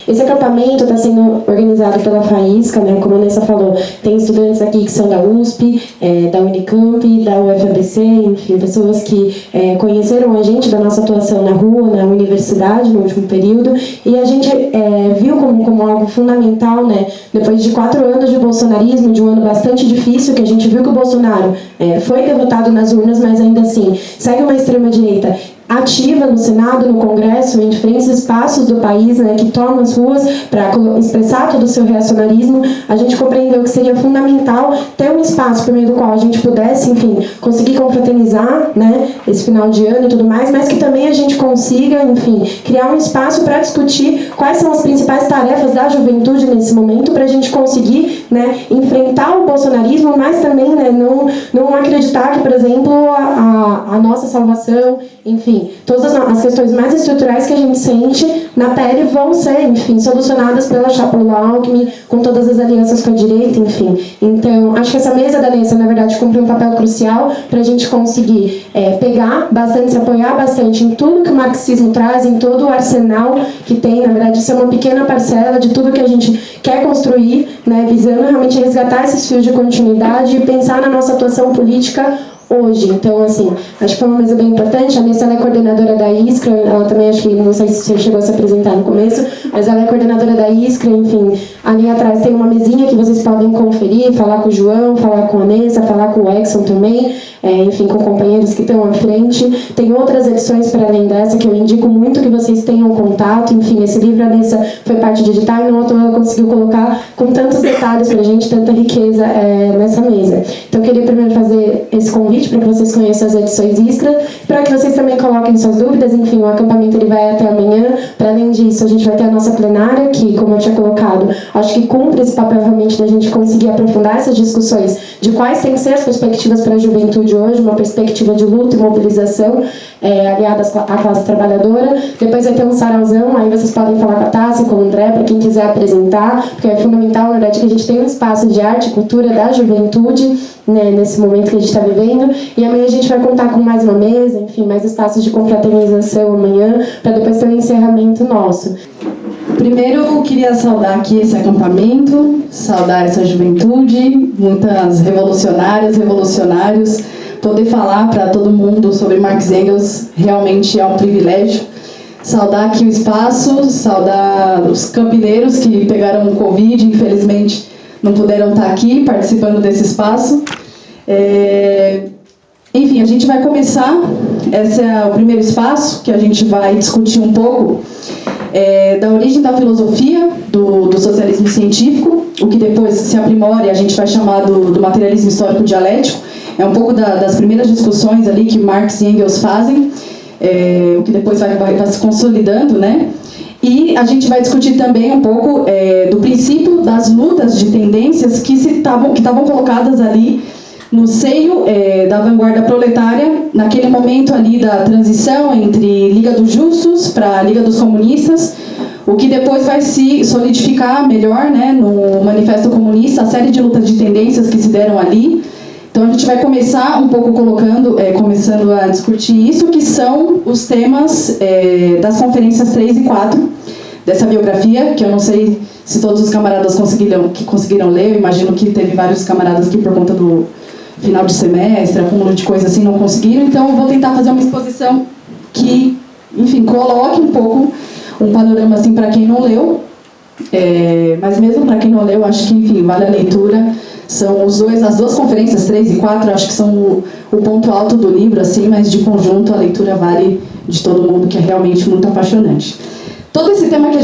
Esse acampamento está sendo organizado pela Faísca, né? Como a Nessa falou, tem estudantes aqui que são da USP, da Unicamp, da UFABC, enfim, pessoas que conheceram a gente da nossa atuação na rua, na universidade, no último período, e a gente viu como algo fundamental, né? Depois de 4 anos de bolsonarismo, de um ano bastante difícil, que a gente viu que o Bolsonaro foi derrotado nas urnas, mas ainda assim segue uma extrema-direita ativa no Senado, no Congresso, em diferentes espaços do país, né, que tomam as ruas para expressar todo o seu reacionarismo. A gente compreendeu que seria fundamental ter um espaço por meio do qual a gente pudesse, enfim, conseguir confraternizar, né, esse final de ano e tudo mais, mas que também a gente consiga, enfim, criar um espaço para discutir quais são as principais tarefas da juventude nesse momento, para a gente conseguir, né, enfrentar o bolsonarismo, mas também, né, não acreditar que, por exemplo, a nossa salvação, enfim, todas as questões mais estruturais que a gente sente na pele vão ser, enfim, solucionadas pela chapa Lula Alckmin, com todas as alianças com a direita, enfim. Então, acho que essa mesa da Nessa, na verdade, cumpre um papel crucial para a gente conseguir pegar bastante, se apoiar bastante em tudo que o marxismo traz, em todo o arsenal que tem, na verdade, isso é uma pequena parcela de tudo que a gente quer construir, né, visando realmente resgatar esses fios de continuidade e pensar na nossa atuação política hoje. Então, assim, acho que foi uma mesa bem importante. A Nessa, ela é coordenadora da Iskra, ela também, acho que, não sei se você chegou a se apresentar no começo, mas ela é coordenadora da Iskra, enfim, ali atrás tem uma mesinha que vocês podem conferir, falar com o João, falar com a Nessa, falar com o Exxon também, enfim, com companheiros que estão à frente. Tem outras edições para além dessa que eu indico muito que vocês tenham contato. Enfim, esse livro, a Nessa foi parte de editar e no outro ela conseguiu colocar com tantos detalhes pra gente, tanta riqueza nessa mesa. Então, eu queria primeiro fazer esse convite para que vocês conheçam as edições Iskra, para que vocês também coloquem suas dúvidas. Enfim, o acampamento ele vai até amanhã. Para além disso, a gente vai ter a nossa plenária, que, como eu tinha colocado, acho que cumpre esse papel realmente da gente conseguir aprofundar essas discussões de quais têm que ser as perspectivas para a juventude hoje, uma perspectiva de luta e mobilização aliada à classe trabalhadora. Depois vai ter um sarauzão, aí vocês podem falar com a Tássia, com o André, para quem quiser apresentar, porque é fundamental, na verdade, que a gente tenha um espaço de arte e cultura da juventude, né, nesse momento que a gente está vivendo. E amanhã a gente vai contar com mais uma mesa, enfim, mais espaços de confraternização amanhã, para depois ter um encerramento nosso. Primeiro, eu queria saudar aqui esse acampamento, saudar essa juventude, muitas revolucionárias, revolucionários. Poder falar para todo mundo sobre Marx e Engels realmente é um privilégio. Saudar aqui o espaço, saudar os campineiros que pegaram o Covid, infelizmente não puderam estar aqui participando desse espaço. Enfim, a gente vai começar, esse é o primeiro espaço que a gente vai discutir um pouco da origem da filosofia, do socialismo científico, o que depois se aprimora e a gente vai chamar do materialismo histórico dialético. É um pouco das primeiras discussões ali que Marx e Engels fazem, o que depois vai se consolidando, né? E a gente vai discutir também um pouco do princípio das lutas de tendências que estavam colocadas ali no seio da vanguarda proletária, naquele momento ali da transição entre Liga dos Justos para a Liga dos Comunistas, o que depois vai se solidificar melhor, né, no Manifesto Comunista, a série de lutas de tendências que se deram ali. Então a gente vai começar um pouco começando a discutir isso, que são os temas das conferências 3 e 4, dessa biografia, que eu não sei se todos os camaradas conseguiram ler. Eu imagino que teve vários camaradas que, por conta do final de semestre, acúmulo de coisas assim, não conseguiram. Então eu vou tentar fazer uma exposição que, enfim, coloque um pouco um panorama assim para quem não leu. Mas mesmo para quem não leu, acho que, enfim, vale a leitura. São as duas conferências, 3 e 4, acho que são o ponto alto do livro, assim, mas de conjunto a leitura vale de todo mundo, que é realmente muito apaixonante. Todo esse tema que a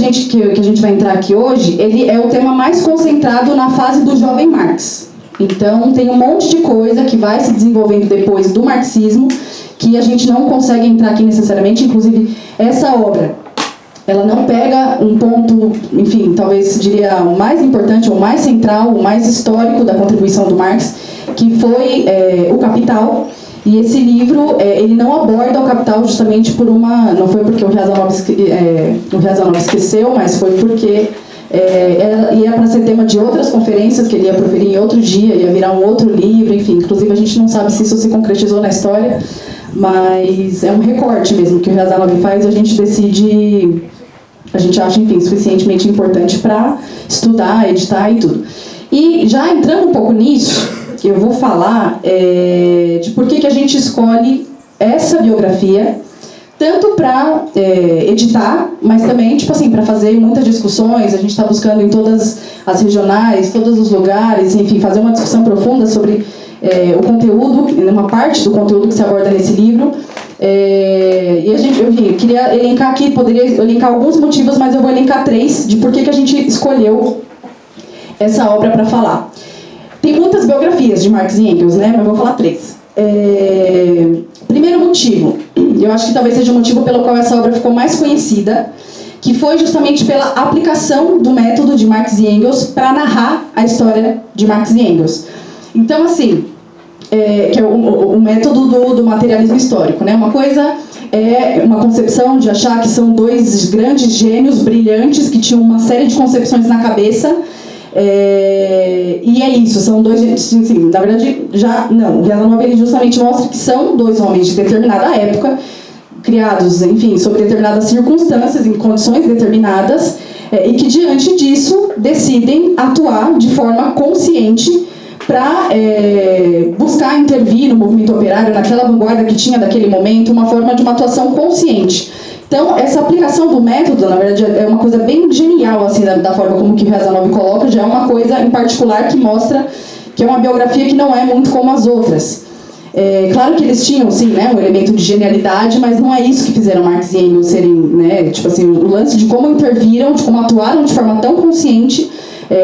gente vai entrar aqui hoje, ele é o tema mais concentrado na fase do jovem Marx. Então, tem um monte de coisa que vai se desenvolvendo depois do marxismo, que a gente não consegue entrar aqui necessariamente. Inclusive, essa obra, ela não pega um ponto, enfim, talvez diria o mais importante, o mais central, o mais histórico da contribuição do Marx, que foi o Capital. E esse livro, ele não aborda o Capital justamente por não foi porque o Riazanov esqueceu, mas foi porque ia para ser tema de outras conferências que ele ia proferir em outro dia, ia virar um outro livro, enfim. Inclusive, a gente não sabe se isso se concretizou na história, mas é um recorte mesmo que o Riazanov faz, e a gente decide a gente acha, enfim, suficientemente importante para estudar, editar e tudo. E já entrando um pouco nisso, eu vou falar de por que a gente escolhe essa biografia, tanto para editar, mas também, tipo assim, para fazer muitas discussões. A gente está buscando em todas as regionais, todos os lugares, enfim, fazer uma discussão profunda sobre o conteúdo, uma parte do conteúdo que se aborda nesse livro. E eu queria elencar aqui, poderia elencar alguns motivos, mas eu vou elencar 3 de por que a gente escolheu essa obra para falar. Tem muitas biografias de Marx e Engels, né? Mas eu vou falar 3. Primeiro motivo, eu acho que talvez seja o motivo pelo qual essa obra ficou mais conhecida, que foi justamente pela aplicação do método de Marx e Engels para narrar a história de Marx e Engels. Então, assim, que é o método do materialismo histórico, né? Uma coisa é uma concepção de achar que são 2 grandes gênios brilhantes que tinham uma série de concepções na cabeça. E é isso, são 2, assim, na verdade, já não. O Riazanov, ele justamente mostra que são 2 homens de determinada época, criados, enfim, sob determinadas circunstâncias, em condições determinadas, e que diante disso decidem atuar de forma consciente para buscar intervir no movimento operário, naquela vanguarda que tinha daquele momento, uma forma de uma atuação consciente. Então, essa aplicação do método, na verdade, é uma coisa bem genial, assim, da forma como que o Riazanov coloca, já é uma coisa em particular que mostra que é uma biografia que não é muito como as outras. Claro que eles tinham, sim, né, um elemento de genialidade, mas não é isso que fizeram Marx e Engels serem, né, tipo assim, o lance de como interviram, de como atuaram de forma tão consciente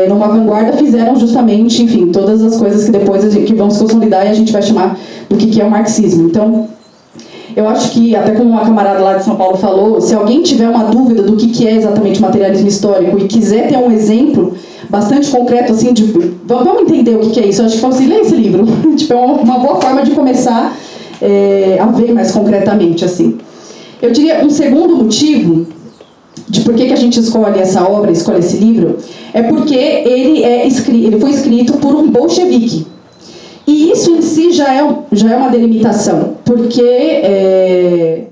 numa vanguarda, fizeram justamente, enfim, todas as coisas que depois que vão se consolidar e a gente vai chamar do que é o marxismo. Então, eu acho que, até como uma camarada lá de São Paulo falou, se alguém tiver uma dúvida do que é exatamente materialismo histórico e quiser ter um exemplo bastante concreto, assim, de vamos entender o que é isso, eu acho que assim, lê esse livro. Tipo, é uma boa forma de começar a ver mais concretamente, assim. Eu diria um segundo motivo de por que a gente escolhe essa obra, escolhe esse livro, é porque ele foi escrito por um bolchevique. E isso em si já é uma delimitação, porque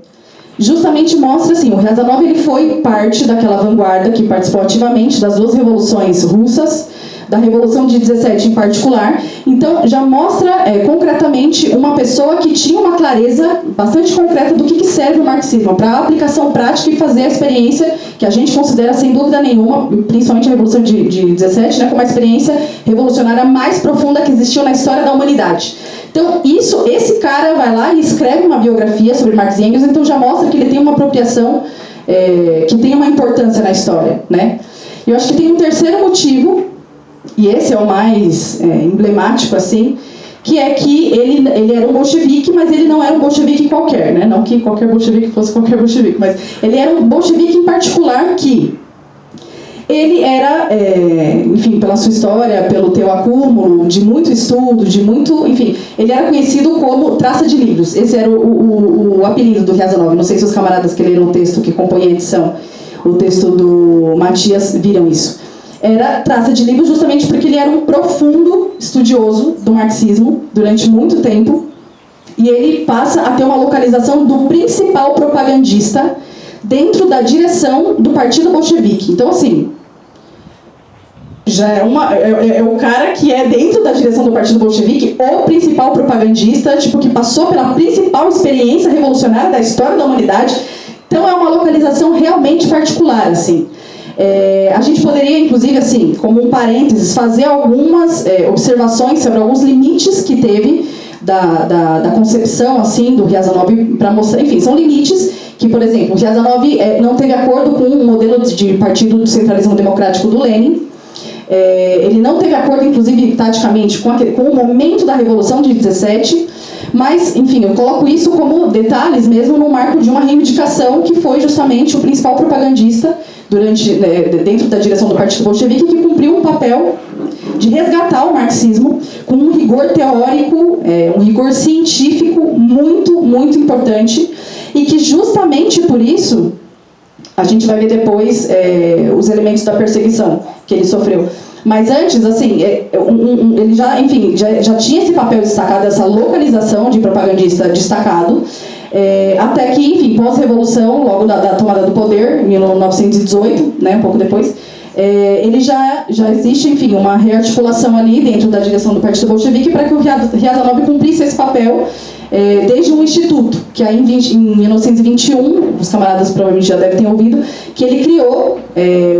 justamente mostra assim, o Riazanov, ele foi parte daquela vanguarda que participou ativamente das 2 revoluções russas, da Revolução de 17 em particular. Então já mostra concretamente uma pessoa que tinha uma clareza bastante concreta do que serve o marxismo, para a aplicação prática e fazer a experiência que a gente considera, sem dúvida nenhuma, principalmente a Revolução de 17, né, como a experiência revolucionária mais profunda que existiu na história da humanidade. Então, esse cara vai lá e escreve uma biografia sobre Marx e Engels, então já mostra que ele tem uma apropriação que tem uma importância na história, né? Eu acho que tem um terceiro motivo, e esse é o mais emblemático, assim, que é que ele era um bolchevique, mas ele não era um bolchevique qualquer, né? Não que qualquer bolchevique fosse qualquer bolchevique, mas ele era um bolchevique em particular que ele era, enfim, pela sua história, pelo teu acúmulo de muito estudo, de muito, enfim, ele era conhecido como traça de livros. Esse era o apelido do Riazanov. Não sei se os camaradas que leram o texto que compõe a edição, o texto do Matias, viram isso. Era traça de livros justamente porque ele era um profundo estudioso do marxismo durante muito tempo, e ele passa a ter uma localização do principal propagandista dentro da direção do Partido Bolchevique. Então, assim, já é o cara que é dentro da direção do Partido Bolchevique, o principal propagandista, tipo, que passou pela principal experiência revolucionária da história da humanidade. Então é uma localização realmente particular, assim. A gente poderia, inclusive, assim, como um parênteses, fazer algumas observações sobre alguns limites que teve da concepção, assim, do Riazanov para mostrar, enfim, são limites que, por exemplo, o Riazanov não teve acordo com o modelo de partido do centralismo democrático do Lenin. Ele não teve acordo, inclusive, taticamente, com o momento da Revolução de 17, mas, enfim, eu coloco isso como detalhes mesmo no marco de uma reivindicação que foi justamente o principal propagandista dentro da direção do Partido Bolchevique, que cumpriu um papel de resgatar o marxismo com um rigor teórico, um rigor científico muito, muito importante, e que justamente por isso a gente vai ver depois os elementos da perseguição que ele sofreu. Mas antes, assim, ele já, enfim, já tinha esse papel destacado, essa localização de propagandista destacado, Até que, enfim, pós-revolução, logo da tomada do poder, em 1918, né, um pouco depois, ele já existe, enfim, uma rearticulação ali dentro da direção do Partido Bolchevique para que o Riazanov cumprisse esse papel desde um instituto, que aí em 1921, os camaradas provavelmente já devem ter ouvido, que ele criou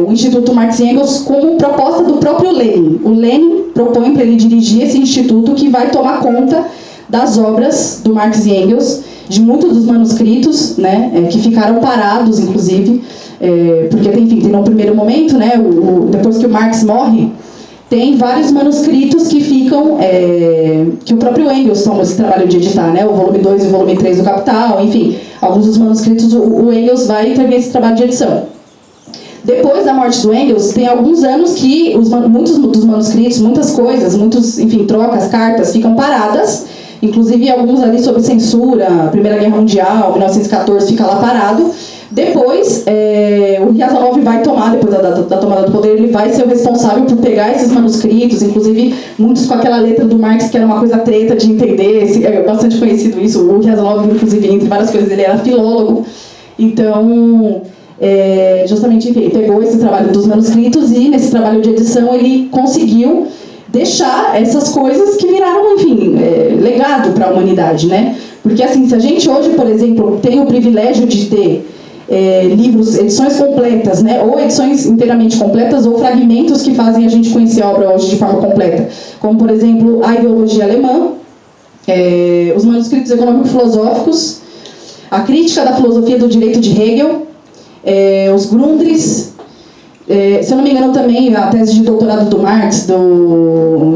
o Instituto Marx e Engels como proposta do próprio Lenin. O Lenin propõe para ele dirigir esse instituto que vai tomar conta das obras do Marx e Engels, de muitos dos manuscritos, né, que ficaram parados, inclusive, porque tem no primeiro momento, né, depois que o Marx morre, tem vários manuscritos que ficam, que o próprio Engels toma esse trabalho de editar, né, o volume 2 e o volume 3 do Capital, enfim, alguns dos manuscritos o Engels vai intervir esse trabalho de edição. Depois da morte do Engels, tem alguns anos que muitos dos manuscritos, muitas coisas, enfim, trocas, cartas, ficam paradas, inclusive alguns ali sobre censura, Primeira Guerra Mundial, 1914, fica lá parado. Depois, o Riazanov vai tomar, depois da tomada do poder, ele vai ser o responsável por pegar esses manuscritos, inclusive muitos com aquela letra do Marx, que era uma coisa treta de entender, é bastante conhecido isso. O Riazanov, inclusive, entre várias coisas, ele era filólogo. Então, justamente, enfim, ele pegou esse trabalho dos manuscritos e, nesse trabalho de edição, ele conseguiu deixar essas coisas que viraram, enfim, legado para a humanidade, né? Porque, assim, se a gente hoje, por exemplo, tem o privilégio de ter livros, edições completas, né? Ou edições inteiramente completas, ou fragmentos que fazem a gente conhecer a obra hoje de forma completa, como, por exemplo, a ideologia alemã, os manuscritos econômico-filosóficos, a crítica da filosofia do direito de Hegel, os Grundrisse, se eu não me engano também a tese de doutorado do Marx, do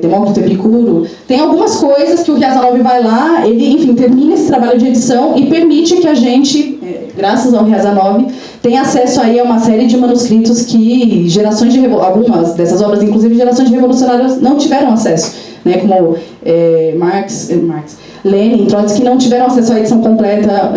Demócrito Epicuro, tem algumas coisas que o Riazanov vai lá, ele, enfim, termina esse trabalho de edição e permite que a gente, graças ao Riazanov, tenha acesso aí a uma série de manuscritos que algumas dessas obras, inclusive gerações de revolucionários, não tiveram acesso, né, como Lenin, Trotsky, não tiveram acesso à edição completa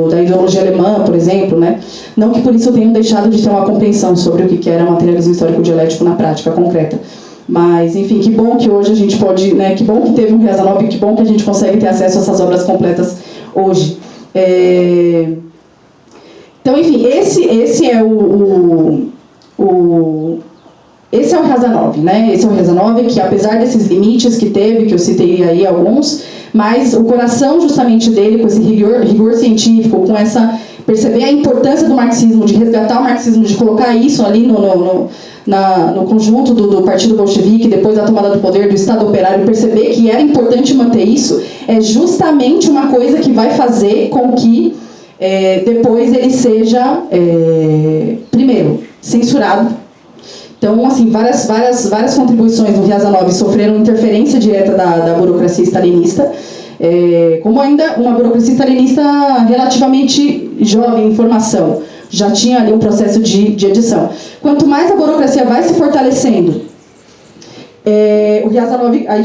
da ideologia alemã, por exemplo, né? Não que por isso tenham deixado de ter uma compreensão sobre o que era materialismo histórico dialético na prática concreta. Mas, enfim, que bom que hoje a gente pode, né, que bom que teve um Riazanov, que bom que a gente consegue ter acesso a essas obras completas hoje. Então, enfim, esse é esse é o Riazanov, né? Esse é o Riazanov que, apesar desses limites que teve, que eu citei aí alguns, mas o coração justamente dele, com esse rigor científico, com perceber a importância do marxismo, de resgatar o marxismo, de colocar isso ali no conjunto do Partido Bolchevique, depois da tomada do poder do Estado Operário, perceber que era importante manter isso, é justamente uma coisa que vai fazer com que depois ele seja, primeiro, censurado. Então, assim, várias contribuições do Riazanov sofreram interferência direta da burocracia stalinista, como ainda uma burocracia stalinista relativamente jovem em formação, já tinha ali um processo de edição. Quanto mais a burocracia vai se fortalecendo, o Riazanov, aí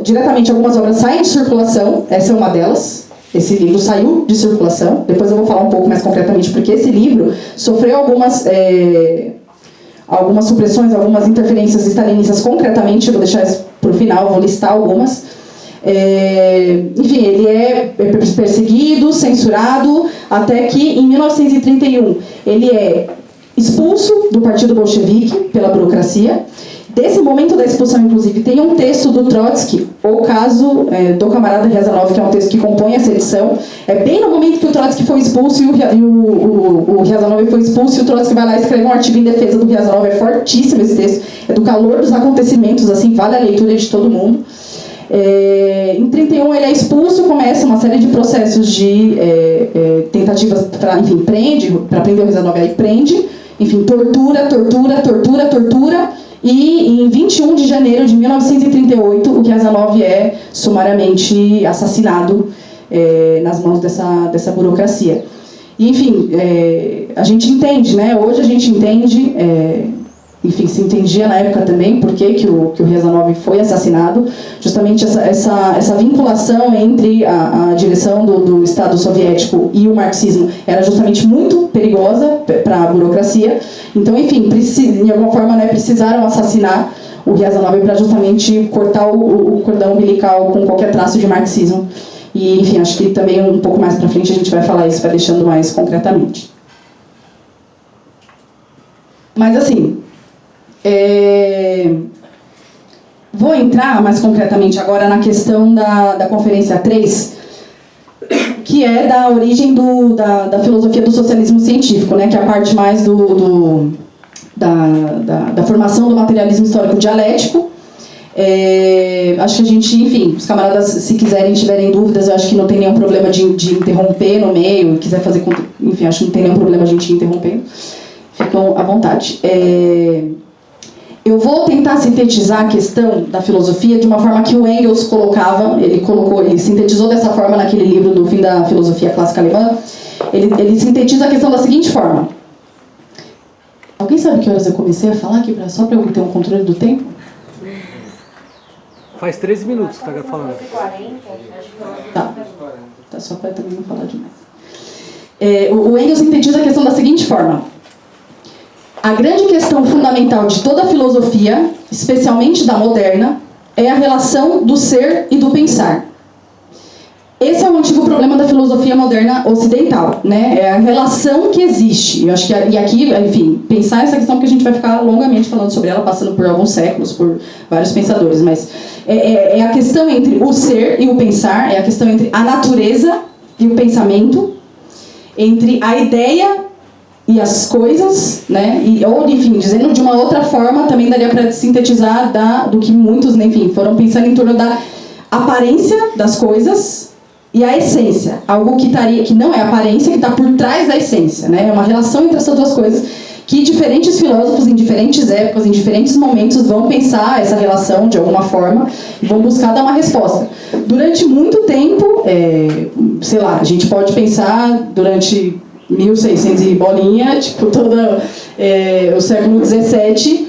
diretamente algumas obras saem de circulação, essa é uma delas. Esse livro saiu de circulação, depois eu vou falar um pouco mais concretamente, porque esse livro sofreu algumas supressões, algumas interferências stalinistas concretamente, eu vou deixar isso para o final, vou listar algumas. Enfim, ele é perseguido, censurado, até que em 1931 ele é expulso do Partido Bolchevique pela burocracia. Desse momento da expulsão, inclusive, tem um texto do Trotsky, o caso do camarada Riazanov, que é um texto que compõe essa edição. É bem no momento que o Trotsky foi expulso e o Riazanov foi expulso, e o Trotsky vai lá e escreve um artigo em defesa do Riazanov. É fortíssimo esse texto, é do calor dos acontecimentos, assim, vale a leitura de todo mundo. Em 31 ele é expulso, começa uma série de processos de tentativas para, enfim, para prender o Riazanov, aí prende, enfim, tortura, e em 21 de janeiro de 1938, o Riazanov é sumariamente assassinado nas mãos dessa burocracia. E, enfim, a gente entende, né? Hoje a gente entende, enfim, se entendia na época também por que o Riazanov foi assassinado, justamente essa vinculação entre a direção do Estado soviético e o marxismo era justamente muito perigosa para a burocracia. Então, enfim, de alguma forma, né, precisaram assassinar o Riazanov para justamente cortar o cordão umbilical com qualquer traço de marxismo E, enfim, acho que também um pouco mais para frente a gente vai falar isso, vai deixando mais concretamente. Mas, assim, vou entrar mais concretamente agora na questão da Conferência 3, que é da origem da filosofia do socialismo científico, né, que é a parte mais da formação do materialismo histórico dialético. Acho que a gente, enfim, os camaradas, se quiserem, tiverem dúvidas, eu acho que não tem nenhum problema de interromper no meio, quiser fazer, enfim, acho que não tem nenhum problema a gente ir interrompendo, ficam à vontade. Eu vou tentar sintetizar a questão da filosofia de uma forma que o Engels colocava, ele sintetizou dessa forma naquele livro do Fim da Filosofia Clássica Alemã. Ele sintetiza a questão da seguinte forma. Alguém sabe que horas eu comecei a falar aqui, só para eu ter um controle do tempo? Faz 13 minutos que está falando. Tá, só para também não falar demais. O Engels sintetiza a questão da seguinte forma. A grande questão fundamental de toda a filosofia, especialmente da moderna, é a relação do ser e do pensar. Esse é o antigo problema da filosofia moderna ocidental, né? É a relação que existe. Eu acho que, e aqui, enfim, pensar essa questão, porque a gente vai ficar longamente falando sobre ela, passando por alguns séculos, por vários pensadores, mas é a questão entre o ser e o pensar, é a questão entre a natureza e o pensamento, entre a ideia e as coisas, né? Ou, enfim, dizendo de uma outra forma, também daria para sintetizar do que muitos, né, enfim, foram pensando em torno da aparência das coisas e a essência. Algo que não é aparência, que está por trás da essência, né? É uma relação entre essas duas coisas que diferentes filósofos, em diferentes épocas, em diferentes momentos, vão pensar essa relação de alguma forma e vão buscar dar uma resposta. Durante muito tempo, sei lá, a gente pode pensar durante 1600 e bolinha, tipo, todo o século XVII,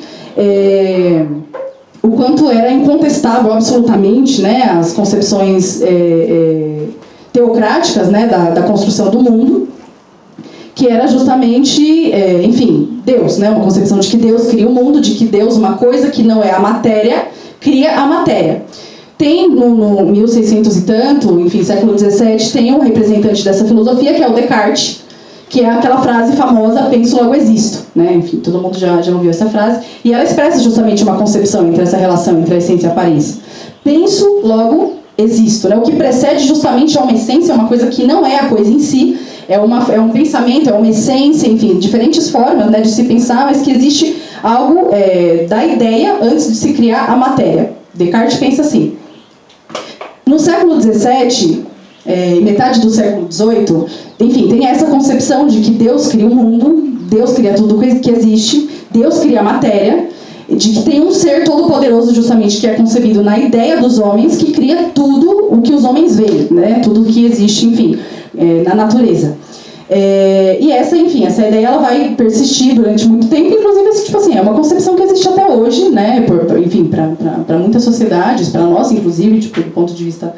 o quanto era incontestável, absolutamente, né, as concepções teocráticas, né, da construção do mundo, que era justamente, enfim, Deus, né, uma concepção de que Deus cria o mundo, de que Deus, uma coisa que não é a matéria, cria a matéria. Tem no 1600 e tanto, enfim, século XVII, tem um representante dessa filosofia, que é o Descartes, que é aquela frase famosa, penso, logo existo, né? Enfim, todo mundo já ouviu essa frase, e ela expressa justamente uma concepção entre essa relação entre a essência e a aparência. Penso, logo existo, né? O que precede justamente é uma essência, uma coisa que não é a coisa em si, é um pensamento, é uma essência, enfim, diferentes formas, né, de se pensar, mas que existe algo da ideia antes de se criar a matéria. Descartes pensa assim. No século XVII, metade do século XVIII, enfim, tem essa concepção de que Deus cria o mundo, Deus cria tudo que existe, Deus cria a matéria, de que tem um ser todo-poderoso justamente que é concebido na ideia dos homens, que cria tudo o que os homens veem, né? Tudo o que existe, enfim, na natureza. E essa ideia ela vai persistir durante muito tempo, inclusive, tipo assim, é uma concepção que existe até hoje, né? Enfim, para muitas sociedades, para nós, inclusive, tipo, do ponto de vista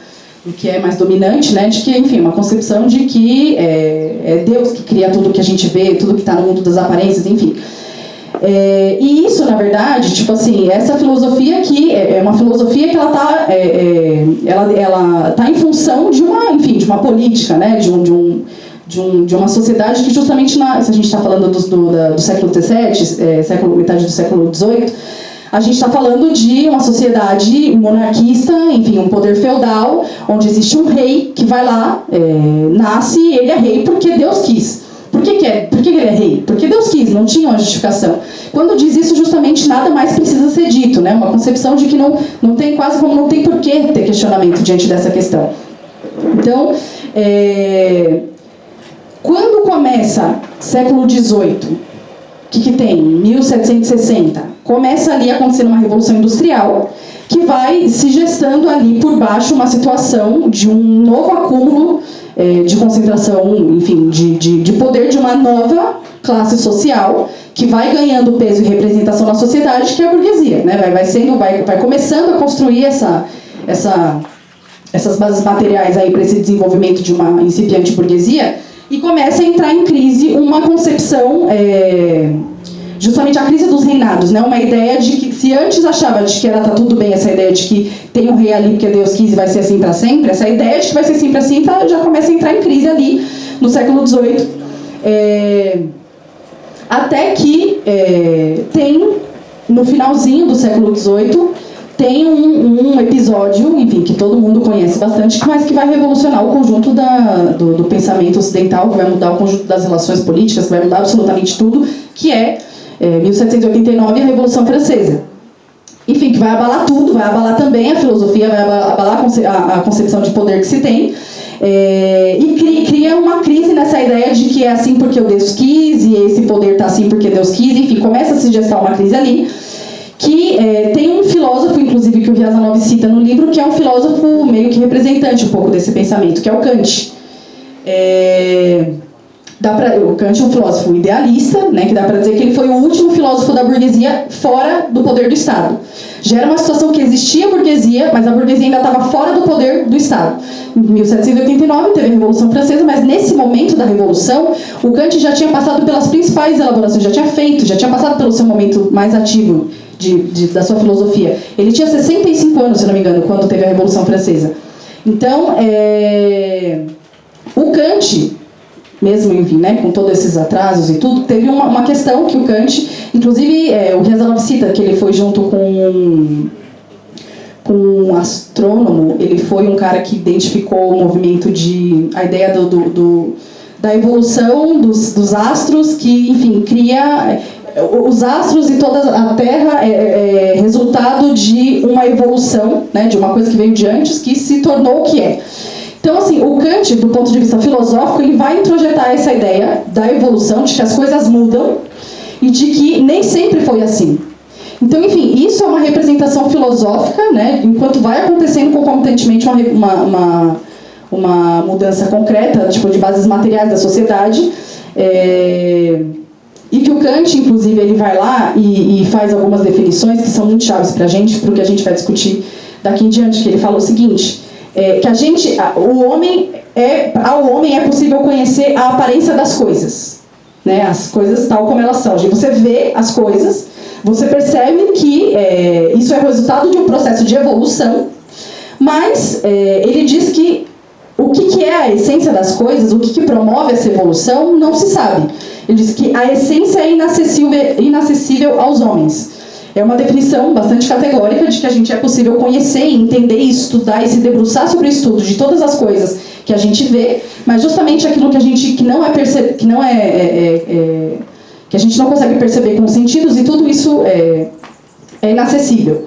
do que é mais dominante, né, de que, enfim, uma concepção de que é Deus que cria tudo que a gente vê, tudo que está no mundo das aparências, enfim. E isso, na verdade, tipo assim, essa filosofia que é uma filosofia que ela tá em função de uma política, né, de uma sociedade que justamente, se a gente está falando do século XVII, metade do século XVIII, a gente está falando de uma sociedade monarquista, enfim, um poder feudal, onde existe um rei que vai lá, nasce, e ele é rei porque Deus quis. Por que ele é rei? Porque Deus quis, não tinha uma justificação. Quando diz isso, justamente nada mais precisa ser dito, né? Uma concepção de que não tem quase como não tem por que ter questionamento diante dessa questão. Então, quando começa século XVIII, o que tem? 1760. Começa ali acontecendo uma revolução industrial que vai se gestando ali por baixo uma situação de um novo acúmulo de concentração, enfim, de poder de uma nova classe social que vai ganhando peso e representação na sociedade, que é a burguesia, né? Vai começando a construir essas bases materiais aí para esse desenvolvimento de uma incipiente burguesia, e começa a entrar em crise uma concepção justamente a crise dos reinados, né? Uma ideia de que, se antes achava de que tá tudo bem, essa ideia de que tem um rei ali porque Deus quis e vai ser assim para sempre, essa ideia de que vai ser sempre assim já começa a entrar em crise ali no século XVIII. Até que tem, no finalzinho do século XVIII, tem um episódio, enfim, que todo mundo conhece bastante, mas que vai revolucionar o conjunto do pensamento ocidental, que vai mudar o conjunto das relações políticas, que vai mudar absolutamente tudo, que é 1789 e a Revolução Francesa. Enfim, que vai abalar tudo, vai abalar também a filosofia, vai abalar a concepção de poder que se tem, e cria uma crise nessa ideia de que é assim porque o Deus quis, e esse poder está assim porque Deus quis, enfim, começa a se gestar uma crise ali, que tem um filósofo, inclusive, que o Riazanov cita no livro, que é um filósofo meio que representante um pouco desse pensamento, que é o Kant. O Kant é um filósofo idealista, né, que dá para dizer que ele foi o último filósofo da burguesia fora do poder do Estado. Já era uma situação que existia a burguesia, mas a burguesia ainda estava fora do poder do Estado. Em 1789 teve a Revolução Francesa, mas nesse momento da Revolução, o Kant já tinha passado pelas principais elaborações, já tinha passado pelo seu momento mais ativo da sua filosofia. Ele tinha 65 anos, se não me engano, quando teve a Revolução Francesa. Então, o Kant, mesmo, enfim, né, com todos esses atrasos e tudo, teve uma questão que o Kant, inclusive, o Riazanov cita que ele foi junto com um astrônomo, ele foi um cara que identificou o movimento a ideia da evolução dos astros, que, enfim, cria os astros e toda a Terra é resultado de uma evolução, né, de uma coisa que veio de antes, que se tornou o que é. Então, assim, o Kant, do ponto de vista filosófico, ele vai introjetar essa ideia da evolução, de que as coisas mudam e de que nem sempre foi assim. Então, enfim, isso é uma representação filosófica, né, enquanto vai acontecendo concomitantemente uma mudança concreta, tipo, de bases materiais da sociedade, e que o Kant, inclusive, ele vai lá e faz algumas definições que são muito chaves para a gente, porque a gente vai discutir daqui em diante, que ele fala o seguinte, que ao homem é possível conhecer a aparência das coisas, né? As coisas tal como elas são. Você vê as coisas, você percebe que isso é resultado de um processo de evolução, mas ele diz que o que é a essência das coisas, o que promove essa evolução, não se sabe. Ele diz que a essência é inacessível aos homens. É uma definição bastante categórica de que a gente é possível conhecer, entender, estudar e se debruçar sobre o estudo de todas as coisas que a gente vê, mas justamente aquilo que a gente que a gente não consegue perceber com os sentidos, e tudo isso é inacessível.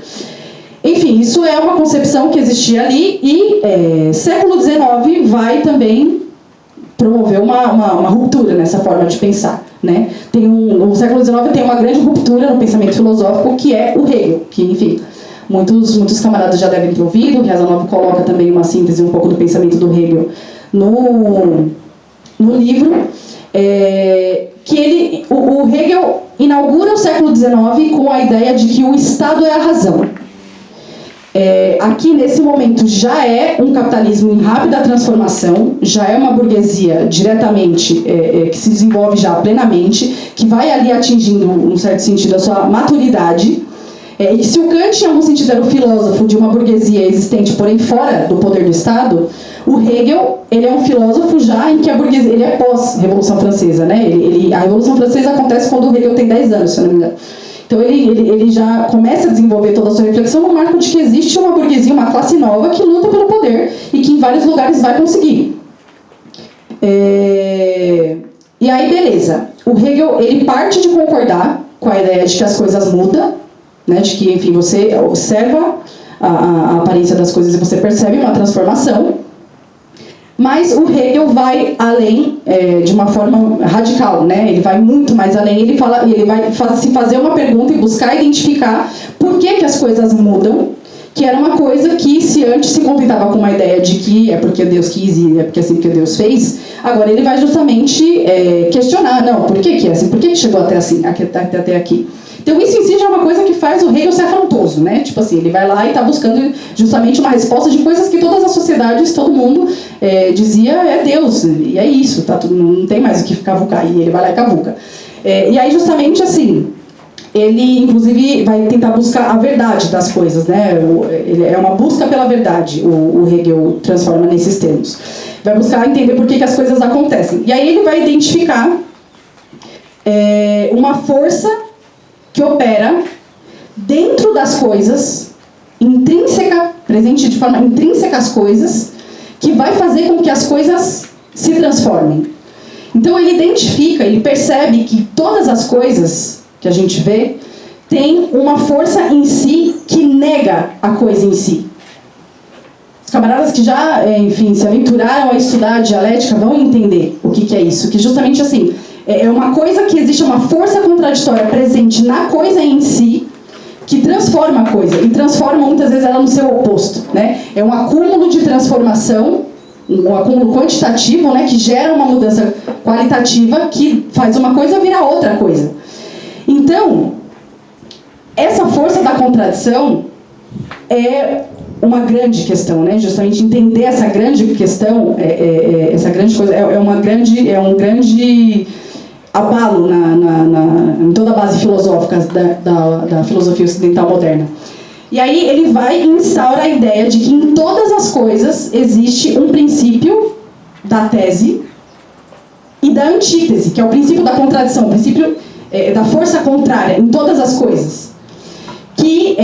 Enfim, isso é uma concepção que existia ali, e século XIX vai também promover uma ruptura nessa forma de pensar, né? O século XIX tem uma grande ruptura no pensamento filosófico, que é o Hegel, que, enfim, muitos camaradas já devem ter ouvido. O Riazanov coloca também uma síntese um pouco do pensamento do Hegel no livro, que o Hegel inaugura o século XIX com a ideia de que o Estado é a razão. Aqui, nesse momento, já é um capitalismo em rápida transformação, já é uma burguesia diretamente, que se desenvolve já plenamente, que vai ali atingindo, num certo sentido, a sua maturidade, e que, se o Kant, em algum sentido, era o filósofo de uma burguesia existente, porém fora do poder do Estado, o Hegel, ele é um filósofo já em que a burguesia, ele é pós-Revolução Francesa, né? A Revolução Francesa acontece quando o Hegel tem 10 anos, se eu não me engano. Então ele já começa a desenvolver toda a sua reflexão no marco de que existe uma burguesia, uma classe nova que luta pelo poder e que em vários lugares vai conseguir. E aí, beleza. O Hegel, ele parte de concordar com a ideia de que as coisas mudam, né, de que, enfim, você observa a aparência das coisas e você percebe uma transformação. Mas o Hegel vai além de uma forma radical, né? Ele vai muito mais além. Ele vai se fazer uma pergunta e buscar identificar por que as coisas mudam, que era uma coisa que, se antes se contentava com uma ideia de que é porque Deus quis e é porque assim que Deus fez, agora ele vai justamente questionar, não, por que é assim? Por que chegou até aqui? Então isso em si já é uma coisa que faz o Hegel ser afrontoso, né? Tipo assim, ele vai lá e está buscando justamente uma resposta de coisas que todas as sociedades, todo mundo dizia é Deus, e é isso, tá? Não tem mais o que cavucar, e ele vai lá e cavuca. E aí justamente assim, ele, inclusive, vai tentar buscar a verdade das coisas, né? Ele é uma busca pela verdade, o Hegel transforma nesses termos. Vai buscar entender por que as coisas acontecem. E aí ele vai identificar uma força que opera dentro das coisas, intrínseca, presente de forma intrínseca às coisas, que vai fazer com que as coisas se transformem. Então ele identifica, ele percebe que todas as coisas que a gente vê têm uma força em si que nega a coisa em si. Os camaradas que já, enfim, se aventuraram a estudar dialética vão entender o que é isso, que justamente assim, é uma coisa que existe uma força contraditória presente na coisa em si, que transforma a coisa, e transforma muitas vezes ela no seu oposto, né? É um acúmulo de transformação, um acúmulo quantitativo, né, que gera uma mudança qualitativa que faz uma coisa virar outra coisa. Então, essa força da contradição é uma grande questão, né? Justamente entender essa grande questão, essa grande coisa, é um grande abalo em toda a base filosófica da filosofia ocidental moderna. E aí ele vai e instaura a ideia de que em todas as coisas existe um princípio da tese e da antítese, que é o princípio da contradição, o princípio da força contrária em todas as coisas. Que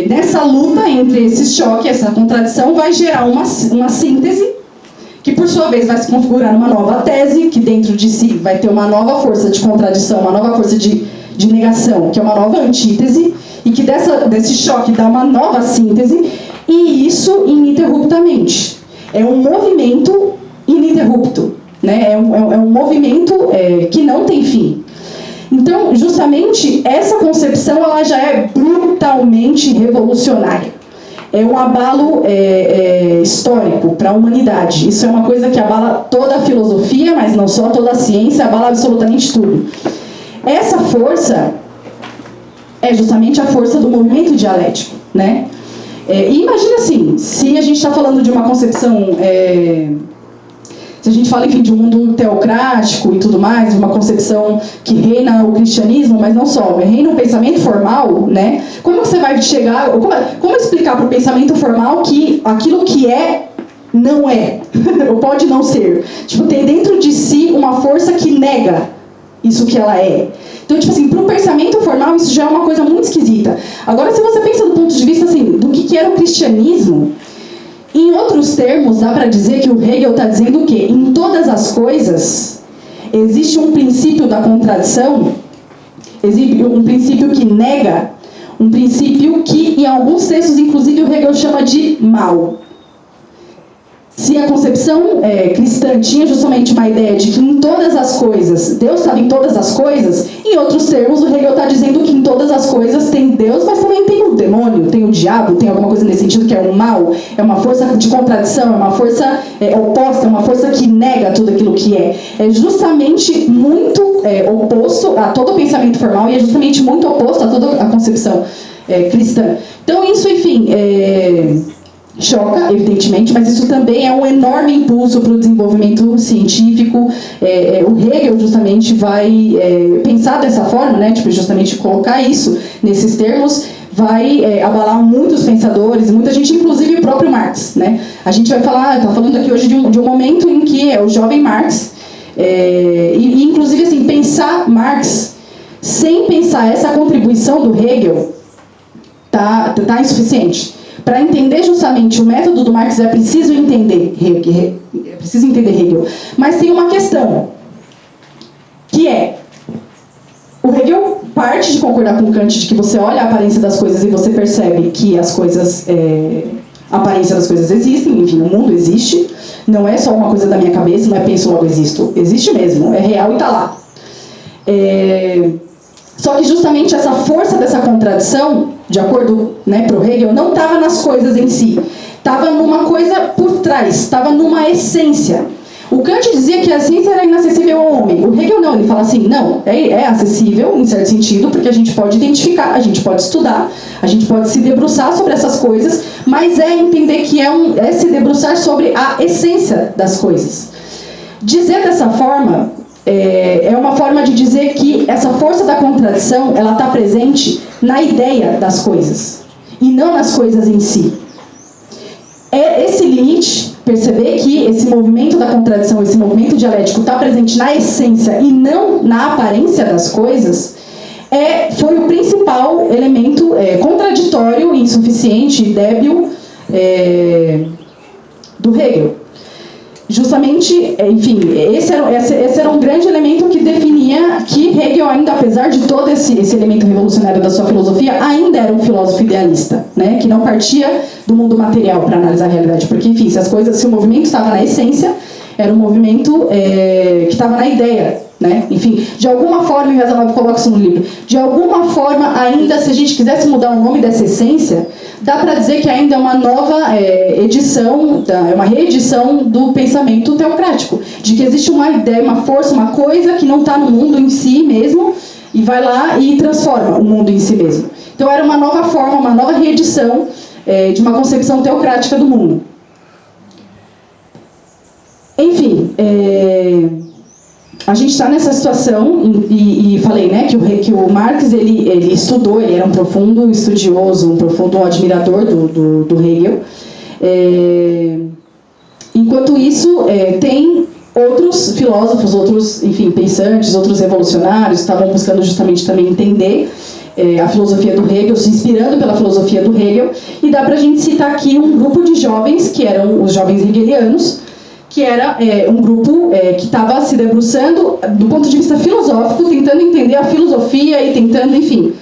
nessa luta entre esse choque, essa contradição, vai gerar uma síntese, que por sua vez vai se configurar numa nova tese, que dentro de si vai ter uma nova força de contradição, uma nova força de negação, que é uma nova antítese, e que desse choque dá uma nova síntese, e isso ininterruptamente. É um movimento ininterrupto, né? É um movimento que não tem fim. Então, justamente, essa concepção ela já é brutalmente revolucionária. É um abalo histórico para a humanidade. Isso é uma coisa que abala toda a filosofia, mas não só toda a ciência, abala absolutamente tudo. Essa força é justamente a força do movimento dialético, né? E imagina assim, se a gente está falando de uma concepção... se a gente fala, enfim, de um mundo teocrático e tudo mais, uma concepção que reina o cristianismo, mas não só, reina o pensamento formal, né? Como você vai chegar... Como explicar para o pensamento formal que aquilo que é, não é? Ou pode não ser? Tipo, tem dentro de si uma força que nega isso que ela é. Então, tipo assim, para o pensamento formal, isso já é uma coisa muito esquisita. Agora, se você pensa do ponto de vista, assim, do que era o cristianismo, em outros termos, dá para dizer que o Hegel está dizendo o quê? Em todas as coisas, existe um princípio da contradição, existe um princípio que nega, um princípio que, em alguns textos, inclusive, o Hegel chama de mal. Se a concepção cristã tinha justamente uma ideia de que em todas as coisas, Deus estava em todas as coisas, em outros termos, o Hegel está dizendo que em todas as coisas tem Deus, mas também tem o demônio, tem o diabo, tem alguma coisa nesse sentido que é o mal, é uma força de contradição, é uma força oposta, é uma força que nega tudo aquilo que é. É justamente muito oposto a todo o pensamento formal e é justamente muito oposto a toda a concepção cristã. Então isso, enfim... choca, evidentemente, mas isso também é um enorme impulso para o desenvolvimento científico. O Hegel justamente vai pensar dessa forma, né, tipo, justamente colocar isso nesses termos, vai abalar muitos pensadores, muita gente, inclusive o próprio Marx, né? A gente vai falar, está falando aqui hoje de um momento em que é o jovem Marx, e inclusive assim, pensar Marx sem pensar essa contribuição do Hegel tá insuficiente. Para entender justamente o método do Marx é preciso entender Hegel. Mas tem uma questão, que o Hegel parte de concordar com Kant de que você olha a aparência das coisas e você percebe que as coisas, a aparência das coisas existem, enfim, o mundo existe, não é só uma coisa da minha cabeça, não é penso logo existo, existe mesmo, é real e está lá. Só que justamente essa força dessa contradição, de acordo, né, para o Hegel, não estava nas coisas em si. Estava numa coisa por trás, estava numa essência. O Kant dizia que a ciência era inacessível ao homem. O Hegel não, ele fala assim, não, é acessível, em certo sentido, porque a gente pode identificar, a gente pode estudar, a gente pode se debruçar sobre essas coisas, mas entender que é se debruçar sobre a essência das coisas. Dizer dessa forma é uma forma de dizer que essa força da contradição, ela está presente na ideia das coisas, e não nas coisas em si. É esse limite, perceber que esse movimento da contradição, esse movimento dialético está presente na essência e não na aparência das coisas, foi o principal elemento contraditório, insuficiente e débil do Hegel. Justamente, enfim, esse era um grande elemento que definia que Hegel, ainda apesar de todo esse elemento revolucionário da sua filosofia, ainda era um filósofo idealista, né? Que não partia do mundo material para analisar a realidade, porque, enfim, se o movimento estava na essência, era um movimento que estava na ideia, né? Enfim, de alguma forma, e Rezanov coloca isso no livro, de alguma forma, ainda, se a gente quisesse mudar o nome dessa essência, dá para dizer que ainda é uma nova edição, é uma reedição do pensamento teocrático, de que existe uma ideia, uma força, uma coisa que não está no mundo em si mesmo, e vai lá e transforma o mundo em si mesmo. Então era uma nova forma, uma nova reedição de uma concepção teocrática do mundo. Enfim, a gente está nessa situação, e falei, né, que o Marx ele estudou, ele era um profundo estudioso, um profundo admirador do Hegel. Enquanto isso, tem outros filósofos, outros, enfim, pensantes, outros revolucionários, estavam buscando justamente também entender a filosofia do Hegel, se inspirando pela filosofia do Hegel, e dá para a gente citar aqui um grupo de jovens, que eram os jovens hegelianos, que era um grupo que estava se debruçando do ponto de vista filosófico, tentando entender a filosofia e tentando, enfim,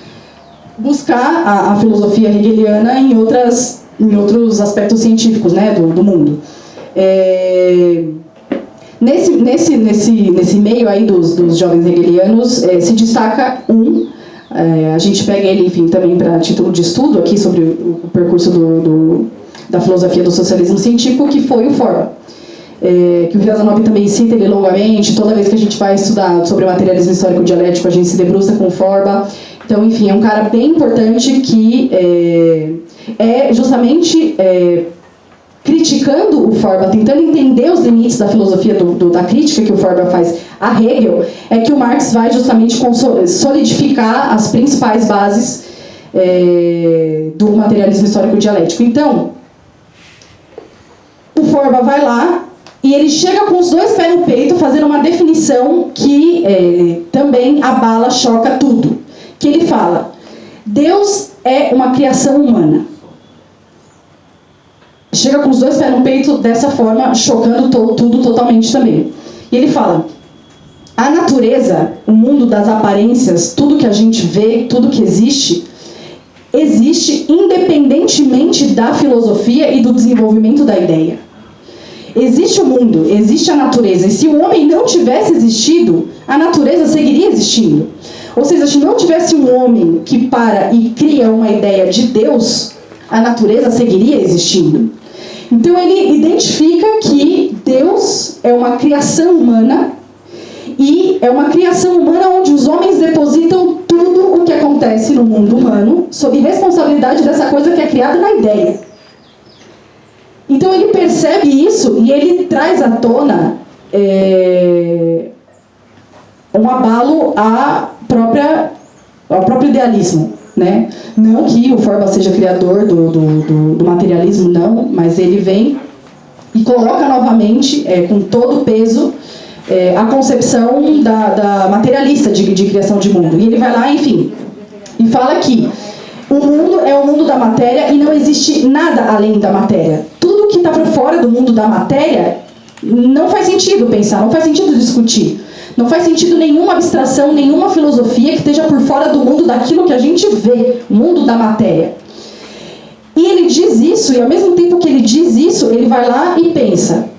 buscar a filosofia hegeliana em outros aspectos científicos, né, do mundo. Nesse meio aí dos jovens hegelianos se destaca a gente pega ele, enfim, também para título de estudo aqui sobre o percurso da filosofia do socialismo científico, que foi o Feuerbach. Que o Rezanov também cita ele longamente. Toda vez que a gente vai estudar sobre o materialismo histórico dialético, a gente se debruça com o Feuerbach. Então, enfim, é um cara bem importante que justamente criticando o Feuerbach, tentando entender os limites da filosofia da crítica que o Feuerbach faz a Hegel, é que o Marx vai justamente solidificar as principais bases do materialismo histórico dialético. Então, o Feuerbach vai lá e ele chega com os dois pés no peito, fazendo uma definição que também abala, choca tudo. Que ele fala: Deus é uma criação humana. Chega com os dois pés no peito dessa forma, chocando tudo totalmente também. E ele fala: a natureza, o mundo das aparências, tudo que a gente vê, tudo que existe independentemente da filosofia e do desenvolvimento da ideia. Existe o mundo, existe a natureza, e se o homem não tivesse existido, a natureza seguiria existindo. Ou seja, se não tivesse um homem que para e cria uma ideia de Deus, a natureza seguiria existindo. Então ele identifica que Deus é uma criação humana, e é uma criação humana onde os homens depositam tudo o que acontece no mundo humano sob responsabilidade dessa coisa que é criada na ideia. Então ele percebe isso e ele traz à tona um abalo ao próprio idealismo, né? Não que o Feuerbach seja criador do materialismo, não, mas ele vem e coloca novamente, com todo o peso, a concepção da materialista de criação de mundo. E ele vai lá, enfim, e fala que o mundo é o mundo da matéria e não existe nada além da matéria. Tudo que está para fora do mundo da matéria não faz sentido pensar, não faz sentido discutir. Não faz sentido nenhuma abstração, nenhuma filosofia que esteja por fora do mundo daquilo que a gente vê, o mundo da matéria. E ele diz isso, e ao mesmo tempo que ele diz isso, ele vai lá e pensa: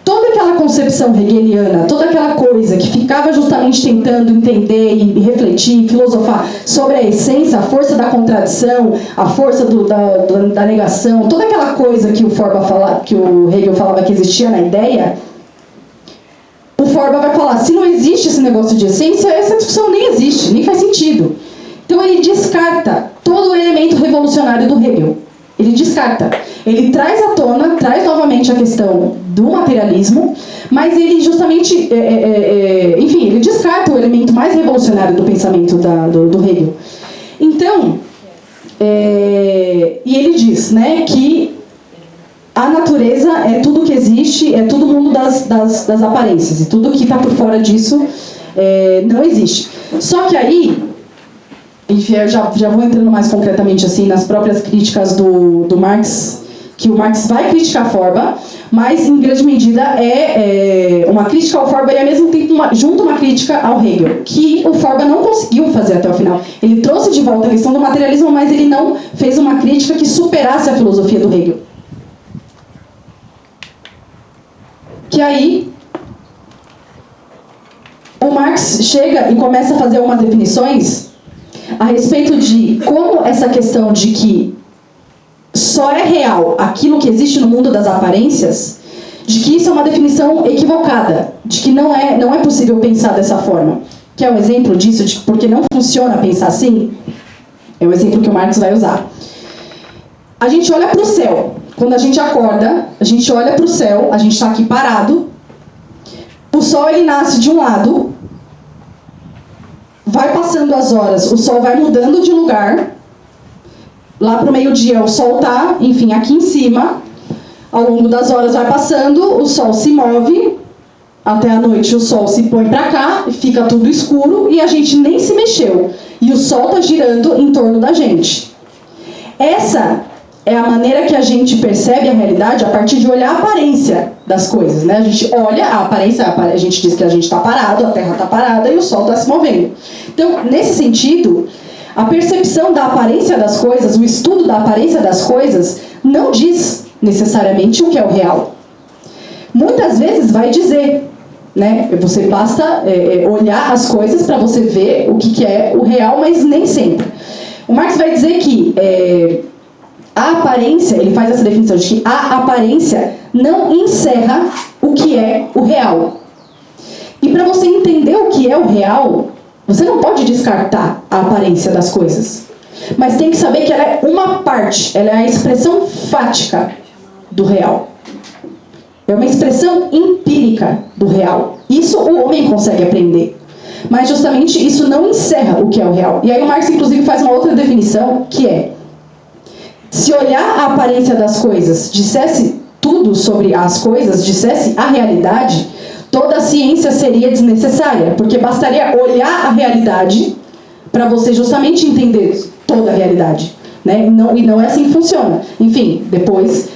toda aquela concepção hegeliana, toda aquela coisa que ficava justamente tentando entender e refletir, filosofar sobre a essência, a força da contradição, a força da negação, toda aquela coisa que o Hegel falava que existia na ideia, o Feuerbach vai falar: se não existe esse negócio de essência, essa discussão nem existe, nem faz sentido. Então ele descarta todo o elemento revolucionário do Hegel. Ele descarta. Ele traz à tona, traz novamente a questão do materialismo, mas ele justamente, enfim, ele descarta o elemento mais revolucionário do pensamento do Hegel. Então, e ele diz, né, que a natureza é tudo que existe, é todo mundo das aparências, e tudo que está por fora disso não existe. Só que aí, enfim, eu já vou entrando mais concretamente assim nas próprias críticas do Marx, que o Marx vai criticar Feuerbach, mas em grande medida é uma crítica ao Feuerbach e ao mesmo tempo junto uma crítica ao Hegel, que o Feuerbach não conseguiu fazer até o final. Ele trouxe de volta a questão do materialismo, mas ele não fez uma crítica que superasse a filosofia do Hegel. Que aí o Marx chega e começa a fazer umas definições a respeito de como essa questão de que só é real aquilo que existe no mundo das aparências, de que isso é uma definição equivocada, de que não é possível pensar dessa forma. Quer um exemplo disso, de porque não funciona pensar assim? É o exemplo que o Marx vai usar. A gente olha para o céu. Quando a gente acorda, a gente olha para o céu, a gente está aqui parado, o sol ele nasce de um lado, vai passando as horas, o sol vai mudando de lugar, lá para o meio-dia o sol está, enfim, aqui em cima, ao longo das horas vai passando, o sol se move, até a noite o sol se põe para cá, fica tudo escuro e a gente nem se mexeu, e o sol está girando em torno da gente. Essa é a maneira que a gente percebe a realidade a partir de olhar a aparência das coisas, né? A gente olha a aparência, a gente diz que a gente está parado, a Terra está parada e o Sol está se movendo. Então, nesse sentido, a percepção da aparência das coisas, o estudo da aparência das coisas, não diz necessariamente o que é o real. Muitas vezes vai dizer, né? Você basta olhar as coisas para você ver o que é o real, mas nem sempre. O Marx vai dizer que a aparência, ele faz essa definição de que a aparência não encerra o que é o real. E para você entender o que é o real, você não pode descartar a aparência das coisas. Mas tem que saber que ela é uma parte, ela é a expressão fática do real. É uma expressão empírica do real. Isso o homem consegue aprender. Mas justamente isso não encerra o que é o real. E aí o Marx inclusive faz uma outra definição que é: se olhar a aparência das coisas dissesse tudo sobre as coisas, dissesse a realidade, toda a ciência seria desnecessária, porque bastaria olhar a realidade para você justamente entender toda a realidade, né? E não é assim que funciona. Enfim, depois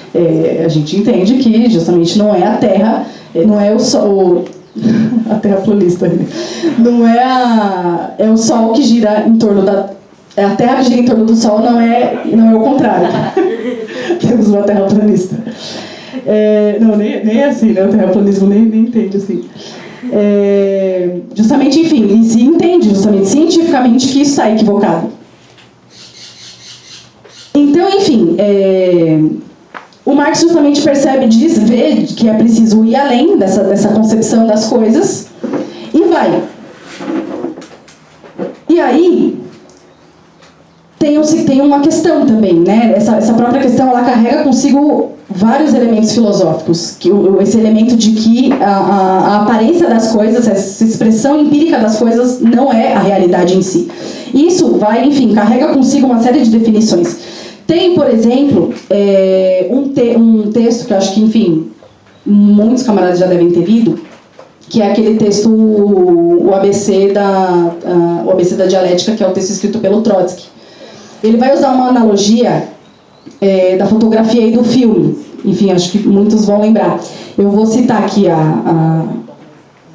a gente entende que justamente não é a Terra, não é o Sol, a Terra planista, não é o Sol que gira em torno da a Terra que gira em torno do Sol, não é o contrário. Temos uma terraplanista. Não, nem é assim, né? O terraplanismo nem entende assim. Justamente, enfim, se entende justamente cientificamente que isso está equivocado. Então, enfim, o Marx justamente vê que é preciso ir além dessa concepção das coisas e vai. E aí tem uma questão também, né? Essa própria questão, ela carrega consigo vários elementos filosóficos. Esse elemento de que a aparência das coisas, essa expressão empírica das coisas, não é a realidade em si. Isso vai, enfim, carrega consigo uma série de definições. Tem, por exemplo, um texto que eu acho que, enfim, muitos camaradas já devem ter lido, que é aquele texto, o ABC da dialética, que é o texto escrito pelo Trotsky. Ele vai usar uma analogia da fotografia e do filme. Enfim, acho que muitos vão lembrar. Eu vou citar aqui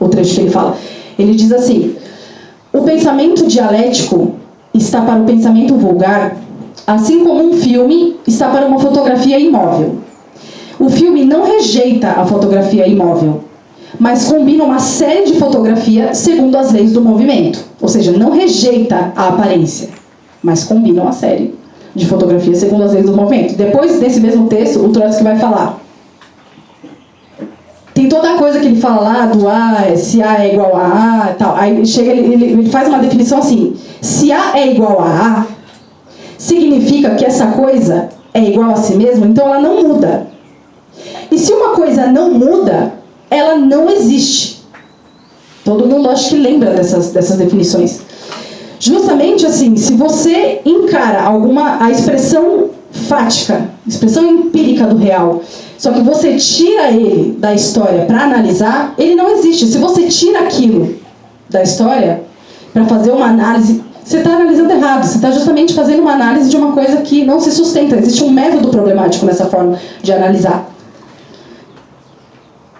o trecho que ele fala. Ele diz assim: o pensamento dialético está para o pensamento vulgar, assim como um filme está para uma fotografia imóvel. O filme não rejeita a fotografia imóvel, mas combina uma série de fotografia segundo as leis do movimento. Ou seja, não rejeita a aparência, mas combina uma série de fotografias segundo as leis do movimento. Depois desse mesmo texto, o Trotsky vai falar. Tem toda a coisa que ele fala lá do A, se A é igual a A e tal. Aí ele faz uma definição assim: se A é igual a A, significa que essa coisa é igual a si mesmo, então ela não muda. E se uma coisa não muda, ela não existe. Todo mundo acho que lembra dessas definições. Justamente assim, se você encara a expressão fática, expressão empírica do real, só que você tira ele da história para analisar, ele não existe. Se você tira aquilo da história para fazer uma análise, você está analisando errado. Você está justamente fazendo uma análise de uma coisa que não se sustenta. Existe um método problemático nessa forma de analisar.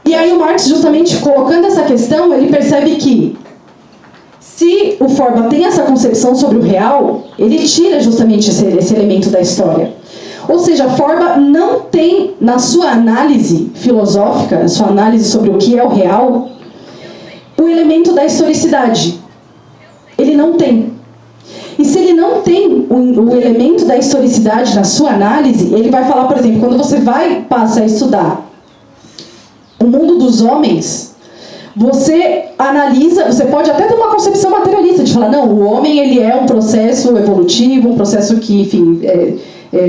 E aí o Marx, justamente colocando essa questão, ele percebe que se o Feuerbach tem essa concepção sobre o real, ele tira justamente esse elemento da história. Ou seja, Feuerbach não tem, na sua análise filosófica, na sua análise sobre o que é o real, o elemento da historicidade. Ele não tem. E se ele não tem o elemento da historicidade na sua análise, ele vai falar, por exemplo, quando você passa a estudar o mundo dos homens, você analisa, você pode até ter uma concepção materialista, de falar, não, o homem ele é um processo evolutivo, um processo que, enfim,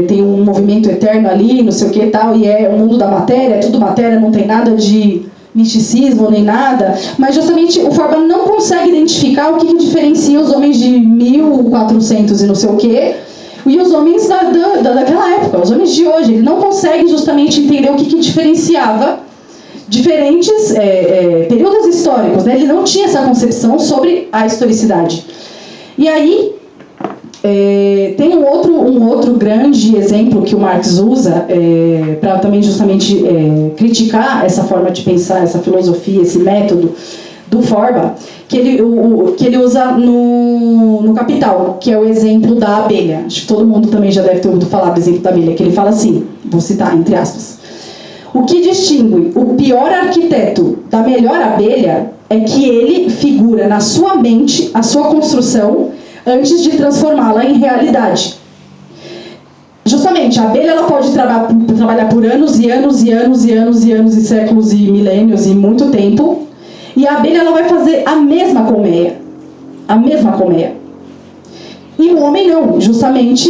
tem um movimento eterno ali, não sei o que e tal, e é o mundo da matéria, é tudo matéria, não tem nada de misticismo nem nada, mas justamente o Feuerbach não consegue identificar o que diferencia os homens de 1400 e não sei o que e os homens daquela época, os homens de hoje. Ele não consegue justamente entender o que diferenciava diferentes períodos históricos, né? Ele não tinha essa concepção sobre a historicidade. E aí tem um outro grande exemplo que o Marx usa para também justamente criticar essa forma de pensar, essa filosofia, esse método do Feuerbach, que ele usa no Capital, que é o exemplo da abelha. Acho que todo mundo também já deve ter ouvido falar do exemplo da abelha, que ele fala assim, vou citar entre aspas: o que distingue o pior arquiteto da melhor abelha é que ele figura na sua mente a sua construção antes de transformá-la em realidade. Justamente, a abelha ela pode trabalhar por anos e anos e anos e anos e anos e séculos e milênios e muito tempo, e a abelha ela vai fazer a mesma colmeia. A mesma colmeia. E o homem não. Justamente,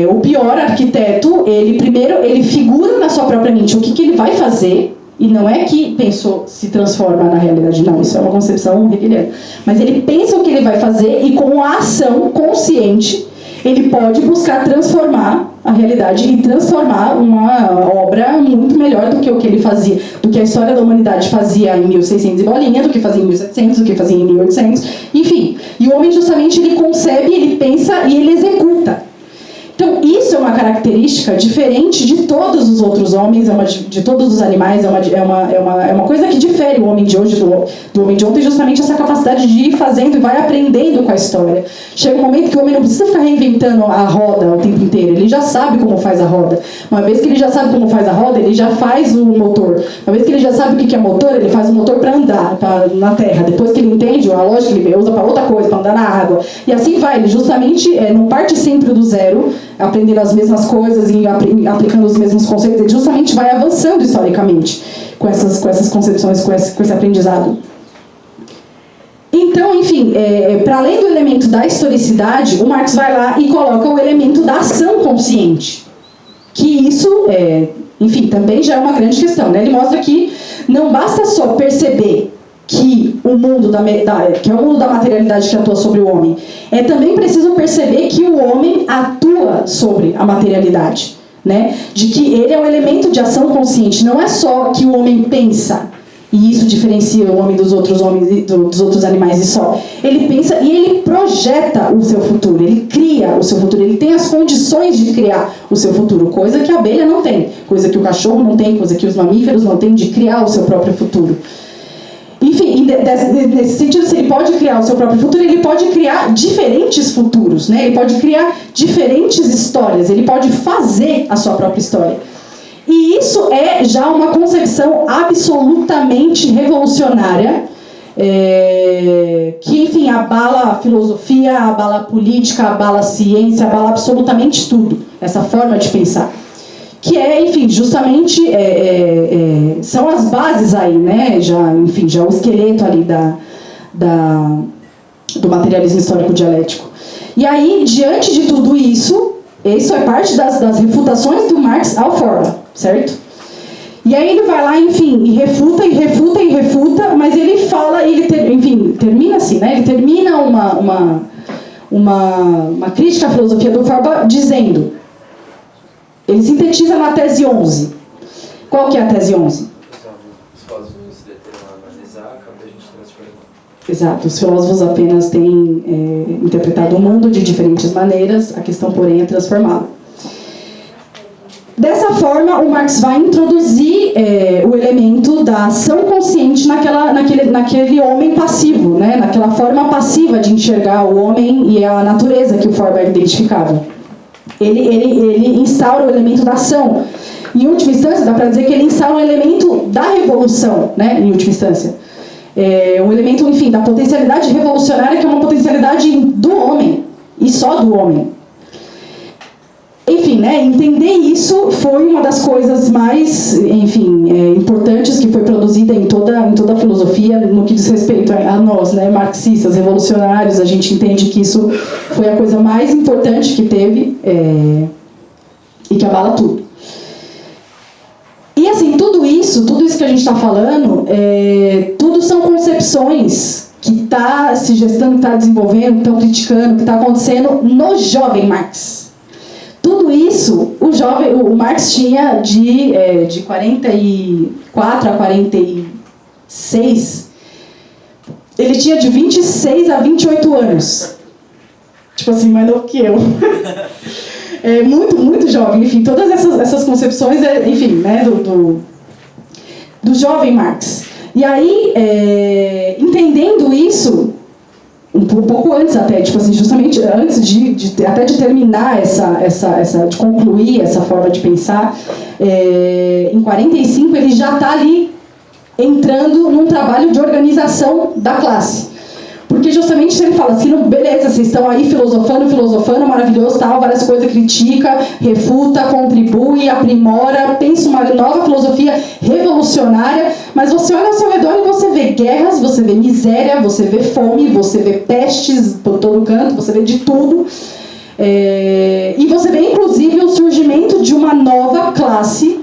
o pior arquiteto, ele figura na sua própria mente o que ele vai fazer, e não é que pensou se transforma na realidade, não, isso é uma concepção hegeliana. Mas ele pensa o que ele vai fazer e com a ação consciente ele pode buscar transformar a realidade e transformar uma obra muito melhor do que o que ele fazia, do que a história da humanidade fazia em 1600 e bolinha, do que fazia em 1700, do que fazia em 1800, enfim. E o homem justamente ele concebe, ele pensa e ele executa. Então, isso é uma característica diferente de todos os outros homens, de todos os animais, é uma coisa que difere o homem de hoje do homem de ontem, justamente essa capacidade de ir fazendo e vai aprendendo com a história. Chega um momento que o homem não precisa ficar reinventando a roda o tempo inteiro, ele já sabe como faz a roda. Uma vez que ele já sabe como faz a roda, ele já faz o motor. Uma vez que ele já sabe o que é motor, ele faz o motor para andar na terra. Depois que ele entende a lógica, ele usa para outra coisa, para andar na água. E assim vai, ele justamente não parte sempre do zero, aprendendo as mesmas coisas e aplicando os mesmos conceitos, ele justamente vai avançando historicamente com essas concepções, com esse aprendizado. Então, enfim, para além do elemento da historicidade, o Marx vai lá e coloca o elemento da ação consciente, que isso, enfim, também já é uma grande questão, né? Ele mostra que não basta só perceber que o mundo que é o mundo da materialidade que atua sobre o homem, é também preciso perceber que o homem atua sobre a materialidade, né? De que ele é um elemento de ação consciente, não é só que o homem pensa, e isso diferencia o homem dos outros homens e dos outros animais e só. Ele pensa e ele projeta o seu futuro, ele cria o seu futuro, ele tem as condições de criar o seu futuro, coisa que a abelha não tem, coisa que o cachorro não tem, coisa que os mamíferos não têm, de criar o seu próprio futuro. Enfim, nesse sentido, se ele pode criar o seu próprio futuro, ele pode criar diferentes futuros, né? Ele pode criar diferentes histórias, ele pode fazer a sua própria história. E isso é já uma concepção absolutamente revolucionária, que, enfim, abala a filosofia, abala a política, abala a ciência, abala absolutamente tudo, essa forma de pensar. Que enfim, justamente são as bases aí, né? Já o esqueleto ali do materialismo histórico dialético. E aí, diante de tudo isso, Isso é parte das refutações do Marx ao Feuerbach, certo? E aí ele vai lá, enfim, e refuta, mas ele fala, termina assim, né? Ele termina uma crítica à filosofia do Feuerbach dizendo, ele sintetiza na tese 11. Qual que é a tese 11? Os filósofos se deteram a analisar, cabe a gente transformar. Exato, os filósofos apenas têm interpretado o mundo de diferentes maneiras, a questão, porém, é transformá-lo. Dessa forma, o Marx vai introduzir o elemento da ação consciente naquele homem passivo, né? Naquela forma passiva de enxergar o homem e a natureza que o Feuerbach identificava. Ele instaura o elemento da ação. Em última instância, dá para dizer que ele instaura o elemento da revolução, né? Em última instância. Um elemento, enfim, da potencialidade revolucionária, que é uma potencialidade do homem, e só do homem. Enfim, né, entender isso foi uma das coisas mais, importantes que foi produzida em toda a filosofia no que diz respeito a nós, né, marxistas, revolucionários. A gente entende que isso foi a coisa mais importante que teve e que abala tudo. E assim, tudo isso que a gente está falando, tudo são concepções que está se gestando, que está desenvolvendo, que estão criticando, que está acontecendo no jovem Marx. Tudo isso, o Marx tinha de 44 a 46, ele tinha de 26 a 28 anos. Tipo assim, mais novo que eu. Muito, muito jovem. Enfim, todas essas concepções, enfim, né, do jovem Marx. E aí, entendendo isso, um pouco antes até, tipo assim, justamente antes de terminar de concluir essa forma de pensar, em 45 ele já está ali entrando num trabalho de organização da classe. Porque justamente ele fala assim, beleza, vocês estão aí filosofando, maravilhoso, tal, várias coisas, critica, refuta, contribui, aprimora, pensa uma nova filosofia revolucionária, mas você olha ao seu redor e você vê guerras, você vê miséria, você vê fome, você vê pestes por todo canto, você vê de tudo. E você vê, inclusive, o surgimento de uma nova classe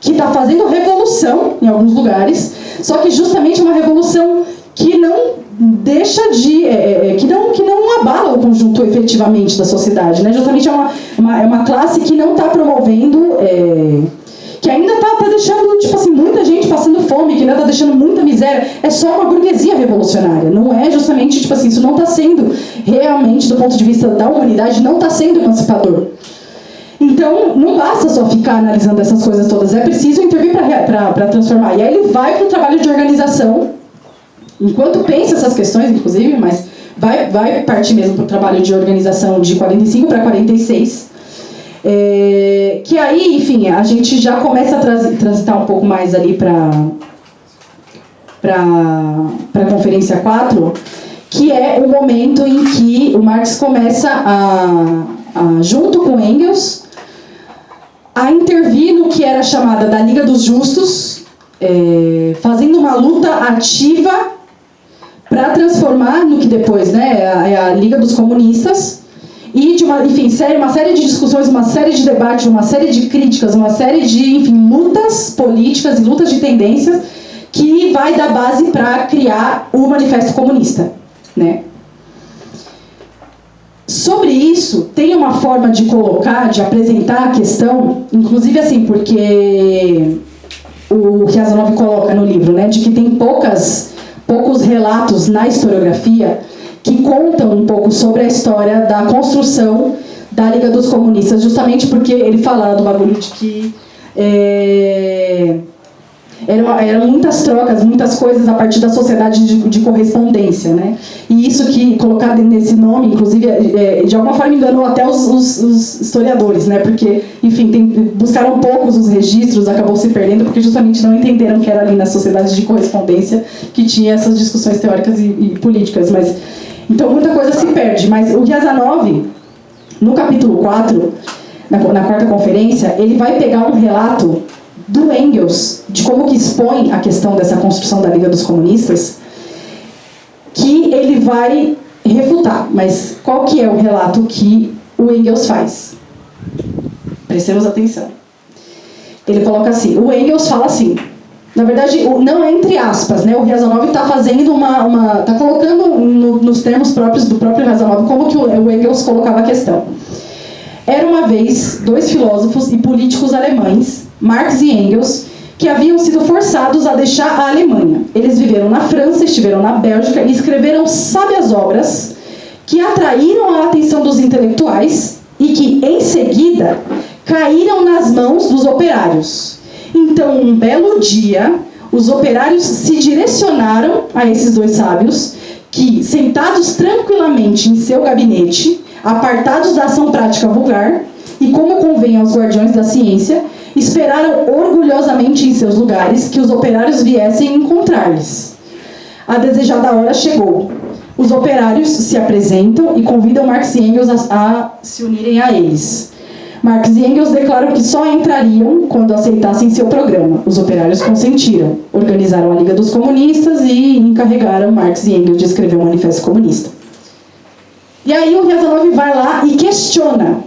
que está fazendo revolução em alguns lugares, só que justamente uma revolução que não deixa que não abala o conjunto efetivamente da sociedade, né? Justamente é uma classe que não está promovendo, que ainda está deixando, tipo assim, muita gente passando fome, que ainda está deixando muita miséria. É só uma burguesia revolucionária, não é justamente, tipo assim, isso não está sendo realmente, do ponto de vista da humanidade, não está sendo emancipador. Então, não basta só ficar analisando essas coisas todas, é preciso intervir para transformar. E aí ele vai para o trabalho de organização, enquanto pensa essas questões, inclusive, mas vai partir mesmo para o trabalho de organização de 45 para 46, que aí, enfim, a gente já começa a transitar um pouco mais ali para a Conferência 4, que é o momento em que o Marx começa junto com Engels, a intervir no que era chamada da Liga dos Justos, fazendo uma luta ativa para transformar no que depois, né, é a Liga dos Comunistas, e de uma série de discussões, uma série de debates, uma série de críticas, uma série de, lutas políticas e lutas de tendências que vai dar base para criar o Manifesto Comunista, né? Sobre isso, tem uma forma de colocar, de apresentar a questão, inclusive assim, porque o Riazanov coloca no livro, né, de que tem poucos relatos na historiografia que contam um pouco sobre a história da construção da Liga dos Comunistas, justamente porque ele fala do bagulho de que eram muitas trocas, muitas coisas a partir da sociedade de correspondência, né? E isso que, colocado nesse nome, inclusive, de alguma forma enganou até os historiadores, né? Porque, enfim, buscaram poucos os registros, acabou se perdendo, porque justamente não entenderam que era ali na sociedade de correspondência que tinha essas discussões teóricas e políticas. Mas, então, muita coisa se perde. Mas o Riazanov, no capítulo 4, na quarta conferência, ele vai pegar um relato do Engels, de como que expõe a questão dessa construção da Liga dos Comunistas, que ele vai refutar. Mas qual que é o relato que o Engels faz? Prestemos atenção. Ele coloca assim, o Engels fala assim, na verdade, não é entre aspas, né? O Riazanov está fazendo está colocando nos termos próprios do próprio Riazanov como que o Engels colocava a questão. Era uma vez 2 filósofos e políticos alemães, Marx e Engels, que haviam sido forçados a deixar a Alemanha. Eles viveram na França, estiveram na Bélgica e escreveram sábias obras que atraíram a atenção dos intelectuais e que, em seguida, caíram nas mãos dos operários. Então, um belo dia, os operários se direcionaram a esses 2 sábios que, sentados tranquilamente em seu gabinete, apartados da ação prática vulgar, e como convém aos guardiões da ciência, esperaram orgulhosamente em seus lugares que os operários viessem encontrar-lhes. A desejada hora chegou. Os operários se apresentam e convidam Marx e Engels a se unirem a eles. Marx e Engels declaram que só entrariam quando aceitassem seu programa. Os operários consentiram, organizaram a Liga dos Comunistas e encarregaram Marx e Engels de escrever um manifesto comunista. E aí o Riazanov vai lá e questiona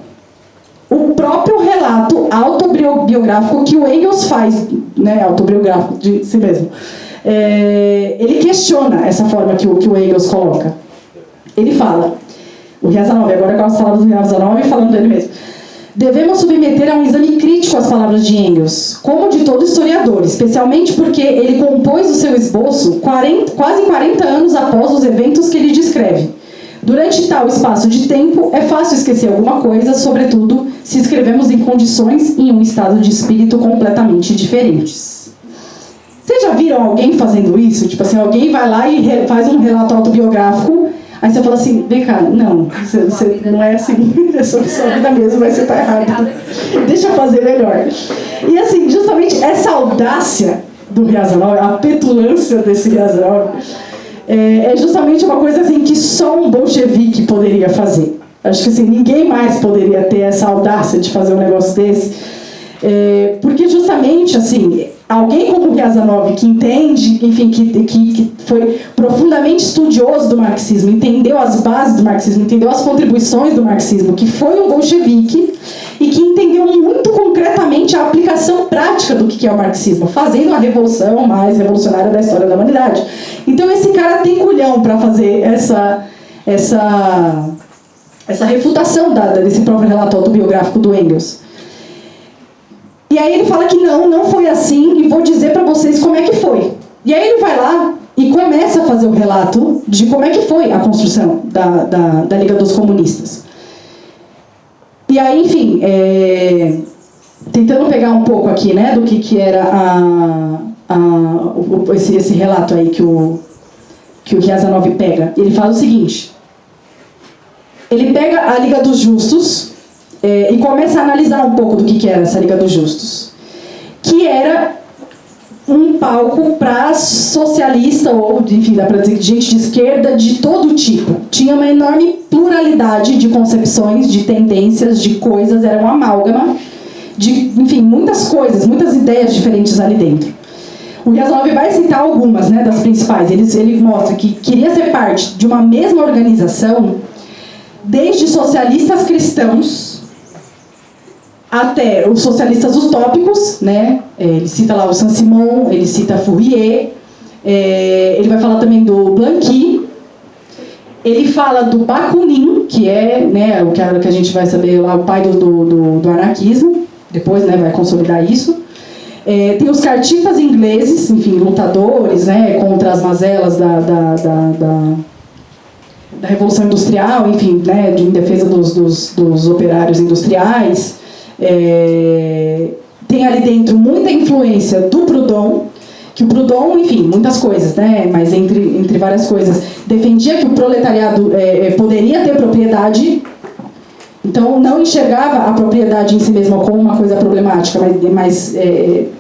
o próprio relato autobiográfico que o Engels faz, né, autobiográfico de si mesmo. Ele questiona essa forma que o Engels coloca. Ele fala, o Riazanov, agora com as palavras do Riazanov falando dele mesmo. Devemos submeter a um exame crítico as palavras de Engels, como de todo historiador, especialmente porque ele compôs o seu esboço quase 40 anos após os eventos que ele descreve. Durante tal espaço de tempo, é fácil esquecer alguma coisa, sobretudo se escrevemos em condições e em um estado de espírito completamente diferentes. Vocês já viram alguém fazendo isso? Tipo assim, alguém vai lá e faz um relato autobiográfico, aí você fala assim, vem cá, não, você não é assim, é sobre sua vida mesmo, mas você está errado. Deixa eu fazer melhor. E assim, justamente essa audácia do Riazanov, a petulância desse Riazanov, é justamente uma coisa assim que só um bolchevique poderia fazer. Acho que assim, ninguém mais poderia ter essa audácia de fazer um negócio desse. Porque justamente assim, alguém como o Riazanov, que entende, enfim, que foi profundamente estudioso do marxismo, entendeu as bases do marxismo, entendeu as contribuições do marxismo, que foi um bolchevique e que entendeu muito concretamente a aplicação prática do que é o marxismo, fazendo a revolução mais revolucionária da história da humanidade. Então esse cara tem culhão para fazer essa refutação desse próprio relato autobiográfico do Engels. E aí ele fala que não foi assim, e vou dizer para vocês como é que foi. E aí ele vai lá e começa a fazer o relato de como é que foi a construção da Liga dos Comunistas. E aí, enfim, tentando pegar um pouco aqui, né, do que era esse relato aí que o Riazanov pega. Ele fala o seguinte, ele pega a Liga dos Justos e começa a analisar um pouco do que era essa Liga dos Justos, que era um palco para socialista, ou enfim, dá para dizer gente de esquerda de todo tipo. Tinha uma enorme pluralidade de concepções, de tendências, de coisas, era uma amálgama de, enfim, muitas coisas, muitas ideias diferentes ali dentro. O Riazanov vai citar algumas, né, das principais. Ele mostra que queria ser parte de uma mesma organização, desde socialistas cristãos até os socialistas utópicos, né? Ele cita lá o Saint-Simon, ele cita Fourier, ele vai falar também do Blanqui, ele fala do Bakunin, que é, né, o que a gente vai saber lá, o pai do anarquismo, depois, né, vai consolidar isso. Tem os cartistas ingleses, enfim, lutadores, né, contra as mazelas da Revolução Industrial, enfim, né, em defesa dos operários industriais. Tem ali dentro muita influência do Proudhon, que o Proudhon, enfim, muitas coisas, né, mas entre várias coisas, defendia que o proletariado poderia ter propriedade, então não enxergava a propriedade em si mesma como uma coisa problemática, mas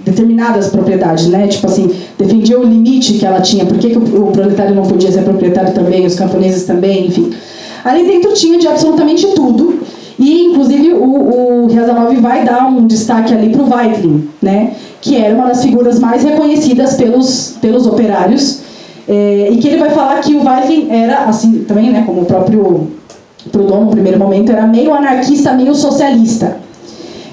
determinadas propriedades, né, tipo assim, defendia o limite que ela tinha, por que o proletário não podia ser proprietário também, os camponeses também, enfim. Ali dentro tinha de absolutamente tudo. E, inclusive, o Riazanov vai dar um destaque ali para o Weitlin, né, que era uma das figuras mais reconhecidas pelos operários, e que ele vai falar que o Weitlin era, assim, também, né, como o próprio Proudhon, no primeiro momento, era meio anarquista, meio socialista.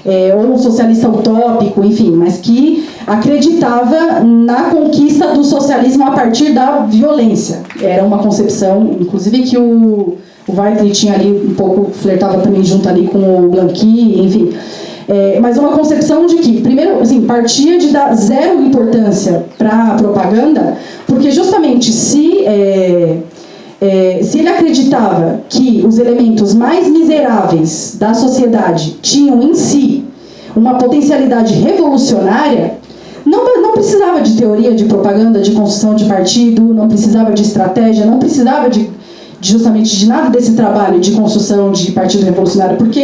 ou um socialista utópico, enfim, mas que acreditava na conquista do socialismo a partir da violência. Era uma concepção, inclusive, que o Weitling tinha ali um pouco, flertava também junto ali com o Blanqui, enfim. Mas uma concepção de que, primeiro, assim, partia de dar zero importância para a propaganda, porque justamente se ele acreditava que os elementos mais miseráveis da sociedade tinham em si uma potencialidade revolucionária, não precisava de teoria de propaganda, de construção de partido, não precisava de estratégia, não precisava justamente de nada desse trabalho de construção de partido revolucionário, porque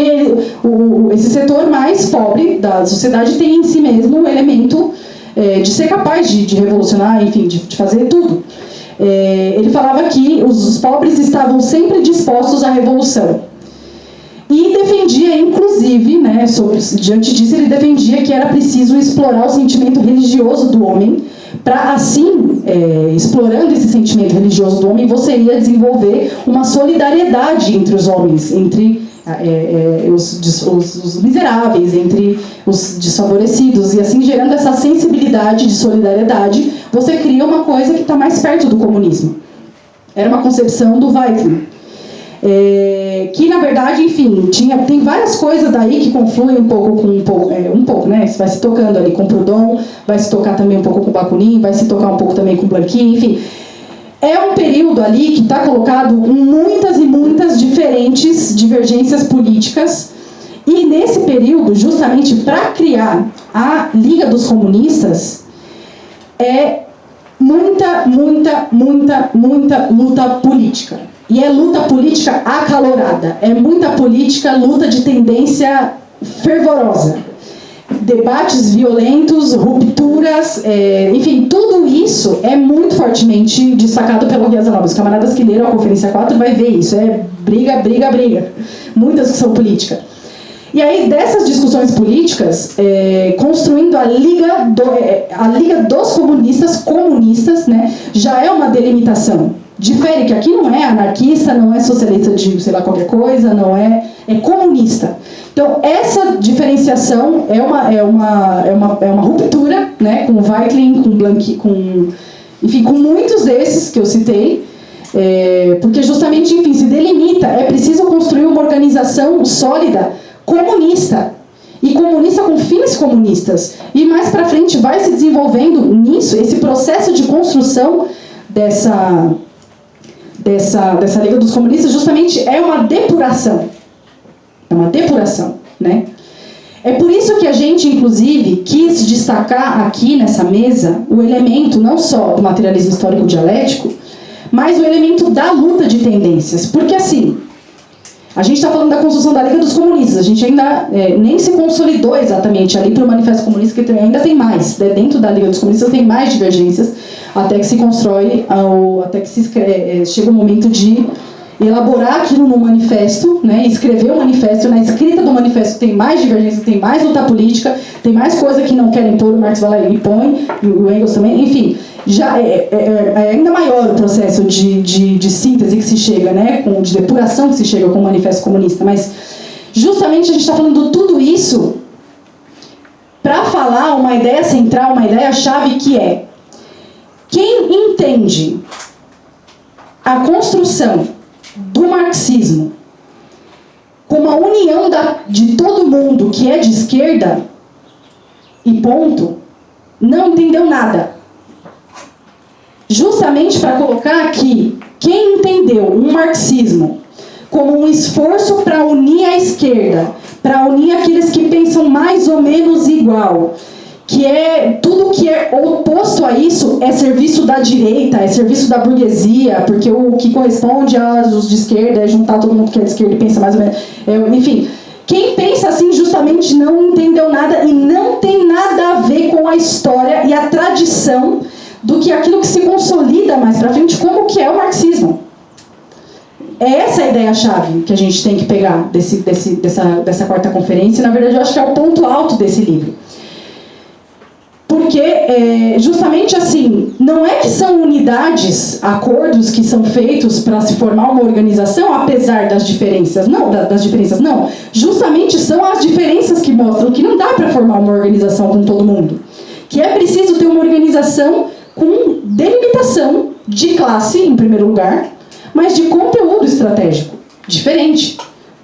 esse setor mais pobre da sociedade tem em si mesmo o elemento de ser capaz de revolucionar, enfim, de fazer tudo. Ele falava que os pobres estavam sempre dispostos à revolução. E defendia, inclusive, né, diante disso, ele defendia que era preciso explorar o sentimento religioso do homem, para assim, explorando esse sentimento religioso do homem, você ia desenvolver uma solidariedade entre os homens, entre os miseráveis, entre os desfavorecidos, e assim, gerando essa sensibilidade de solidariedade, você cria uma coisa que está mais perto do comunismo. Era uma concepção do Weitling. Que, na verdade, enfim, tem várias coisas daí que confluem um pouco, né? Vai se tocando ali com Proudhon, vai se tocar também um pouco com Bakunin, vai se tocar um pouco também com Blanqui, enfim. É um período ali que está colocado muitas e muitas diferentes divergências políticas, e nesse período, justamente para criar a Liga dos Comunistas, muita luta política. E é luta política acalorada, é muita política, luta de tendência fervorosa. Debates violentos, rupturas, enfim, tudo isso é muito fortemente destacado pelo Riazanov. Os camaradas que leram a Conferência 4 vai ver isso, briga. Muita discussão política. E aí, dessas discussões políticas, construindo a Liga dos Comunistas, né, já é uma delimitação. Difere que aqui não é anarquista, não é socialista de sei lá qualquer coisa, não é comunista. Então essa diferenciação é uma ruptura, né, com o Weitling, com o Blanqui, enfim, com muitos desses que eu citei, porque justamente, enfim, se delimita, é preciso construir uma organização sólida comunista, e comunista com fins comunistas, e mais para frente vai se desenvolvendo nisso, esse processo de construção dessa Liga dos Comunistas, justamente é uma depuração. Né? É por isso que a gente, inclusive, quis destacar aqui nessa mesa o elemento não só do materialismo histórico dialético, mas o elemento da luta de tendências. Porque, assim, a gente está falando da construção da Liga dos Comunistas, a gente ainda nem se consolidou exatamente ali para o Manifesto Comunista, que ainda tem mais. Dentro da Liga dos Comunistas tem mais divergências, até que se constrói, até que chega o momento de elaborar aquilo no manifesto, né, escrever o manifesto. Na escrita do manifesto tem mais divergência, tem mais luta política, tem mais coisa que não querem pôr, o Marx vai lá e põe, e o Engels também, enfim, já é ainda maior o processo de síntese que se chega, né, de depuração que se chega com o Manifesto Comunista, mas justamente a gente está falando tudo isso para falar uma ideia central, uma ideia-chave, que é: quem entende a construção do marxismo como a união de todo mundo que é de esquerda, e ponto, não entendeu nada. Justamente para colocar aqui, quem entendeu um marxismo como um esforço para unir a esquerda, para unir aqueles que pensam mais ou menos igual, que tudo que é oposto a isso é serviço da direita, é serviço da burguesia, porque o que corresponde aos de esquerda é juntar todo mundo que é de esquerda e pensa mais ou menos, enfim, quem pensa assim justamente não entendeu nada e não tem nada a ver com a história e a tradição do que aquilo que se consolida mais para frente como que é o marxismo. É essa a ideia-chave que a gente tem que pegar dessa quarta conferência, e na verdade eu acho que é o ponto alto desse livro. Por Porque, justamente assim, não é que são unidades, acordos que são feitos para se formar uma organização, apesar das diferenças. Não, das diferenças, não. Justamente são as diferenças que mostram que não dá para formar uma organização com todo mundo. Que é preciso ter uma organização com delimitação de classe, em primeiro lugar, mas de conteúdo estratégico, diferente.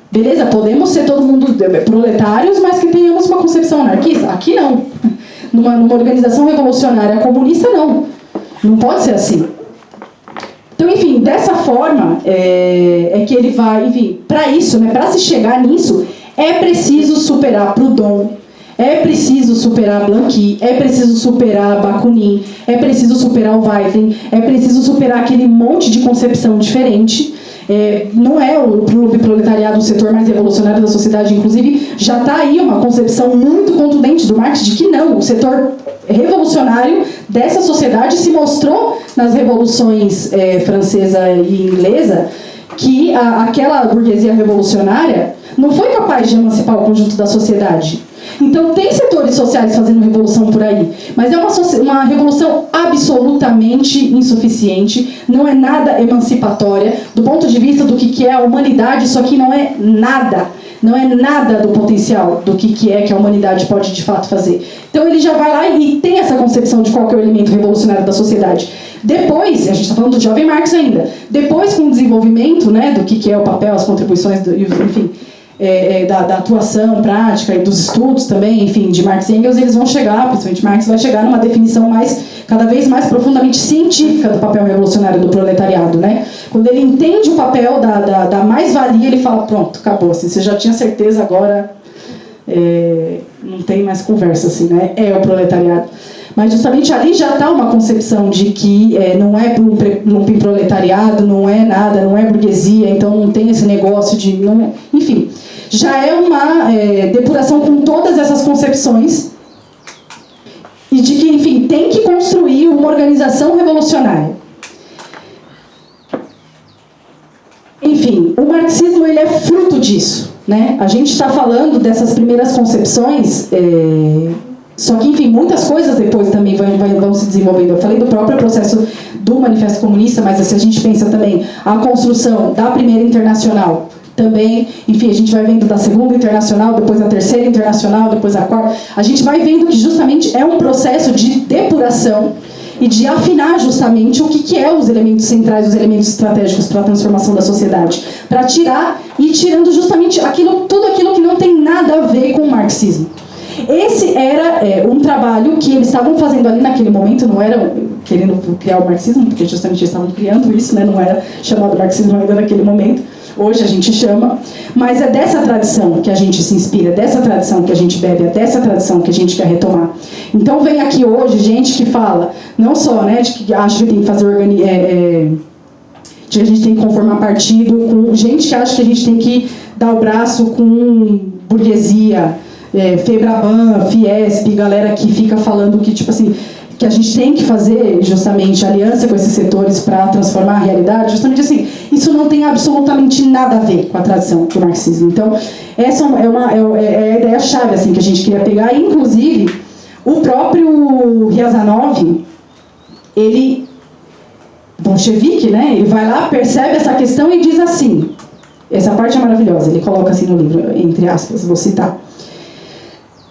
Beleza, podemos ser todo mundo proletários, mas que tenhamos uma concepção anarquista? Aqui não. Numa organização revolucionária comunista, não. Não pode ser assim. Então, enfim, dessa forma, é que ele vai, enfim, para isso, né, para se chegar nisso, é preciso superar Proudhon, é preciso superar Blanqui, é preciso superar Bakunin, é preciso superar o Weitling, é preciso superar aquele monte de concepção diferente. Não é o proletariado o setor mais revolucionário da sociedade, inclusive já está aí uma concepção muito contundente do Marx de que não, o setor revolucionário dessa sociedade se mostrou nas revoluções francesa e inglesa que aquela burguesia revolucionária não foi capaz de emancipar o conjunto da sociedade. Então tem setores sociais fazendo revolução por aí, mas é uma revolução absolutamente insuficiente, não é nada emancipatória, do ponto de vista do que é a humanidade, isso aqui não é nada do potencial do que a humanidade pode de fato fazer. Então ele já vai lá e tem essa concepção de qual que é o elemento revolucionário da sociedade. Depois, a gente está falando do jovem Marx ainda, depois com o desenvolvimento, né, do que é o papel, as contribuições, enfim, da atuação prática e dos estudos também, enfim, de Marx e Engels, eles vão chegar, principalmente Marx vai chegar numa definição cada vez mais profundamente científica do papel revolucionário do proletariado, né? Quando ele entende o papel da mais-valia, ele fala, pronto, acabou, assim, você já tinha certeza, agora não tem mais conversa, assim, né? É o proletariado. Mas justamente ali já está uma concepção de que não é proletariado, não é nada, não é burguesia, então não tem esse negócio de... Não, enfim, já é uma depuração com todas essas concepções e de que, enfim, tem que construir uma organização revolucionária. Enfim, o marxismo ele é fruto disso, né? A gente está falando dessas primeiras concepções... Só que, enfim, muitas coisas depois também vão se desenvolvendo. Eu falei do próprio processo do Manifesto Comunista, mas se a gente pensa também a construção da primeira internacional, também, enfim, a gente vai vendo da segunda internacional, depois da terceira internacional, depois da quarta. A gente vai vendo que justamente é um processo de depuração e de afinar justamente o que é os elementos centrais, os elementos estratégicos para a transformação da sociedade. Para tirando justamente tudo aquilo que não tem nada a ver com o marxismo. Esse era um trabalho que eles estavam fazendo ali naquele momento, não era querendo criar o marxismo, porque justamente eles estavam criando isso, né? Não era chamado marxismo ainda naquele momento, hoje a gente chama, mas é dessa tradição que a gente se inspira, dessa tradição que a gente bebe, é dessa tradição que a gente quer retomar. Então vem aqui hoje gente que fala, não só, né, de que acha que tem que fazer de que a gente tem que conformar partido, com gente que acha que a gente tem que dar o braço com burguesia, Febraban, Fiesp, galera que fica falando que, tipo assim, que a gente tem que fazer justamente aliança com esses setores para transformar a realidade, justamente assim, isso não tem absolutamente nada a ver com a tradição do marxismo. Então, essa é a ideia-chave assim, que a gente queria pegar, e, inclusive, o próprio Riazanov, ele, bolchevique, né, ele vai lá, percebe essa questão e diz assim, essa parte é maravilhosa, ele coloca assim no livro, entre aspas, vou citar.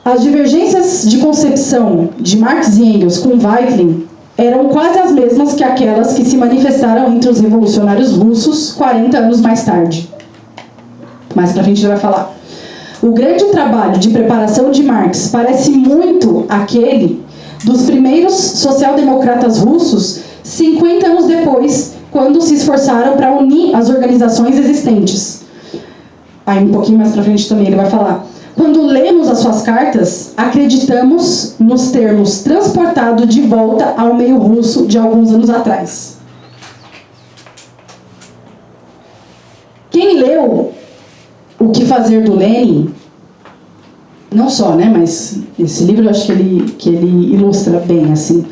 As divergências de concepção de Marx e Engels com Weitling eram quase as mesmas que aquelas que se manifestaram entre os revolucionários russos 40 anos mais tarde. Mais pra frente ele vai falar. O grande trabalho de preparação de Marx parece muito aquele dos primeiros social-democratas russos 50 anos depois, quando se esforçaram para unir as organizações existentes. Aí um pouquinho mais pra frente também ele vai falar. Quando lemos as suas cartas, acreditamos nos termos transportado de volta ao meio russo de alguns anos atrás. Quem leu O que Fazer do Lenin, não só, né, mas esse livro eu acho que ele ilustra bem, assim,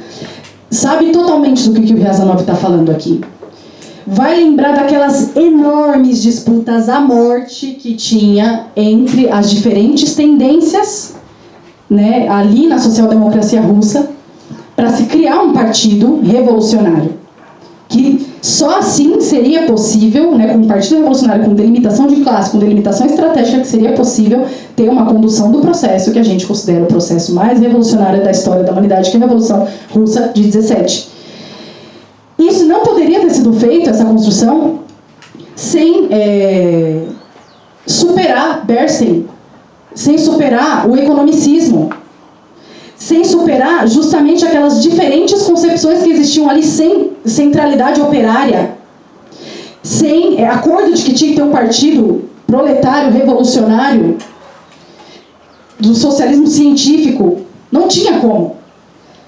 sabe totalmente do que o Riazanov está falando aqui. Vai lembrar daquelas enormes disputas à morte que tinha entre as diferentes tendências, né, ali na social-democracia russa, para se criar um partido revolucionário. Que só assim seria possível, né, com um partido revolucionário, com delimitação de classe, com delimitação estratégica, que seria possível ter uma condução do processo que a gente considera o processo mais revolucionário da história da humanidade, que é a Revolução Russa de 17. Isso não poderia ter sido feito, essa construção, sem superar Bernstein, sem superar o economicismo, sem superar justamente aquelas diferentes concepções que existiam ali, sem centralidade operária, sem acordo de que tinha que ter um partido proletário, revolucionário, do socialismo científico. Não tinha como.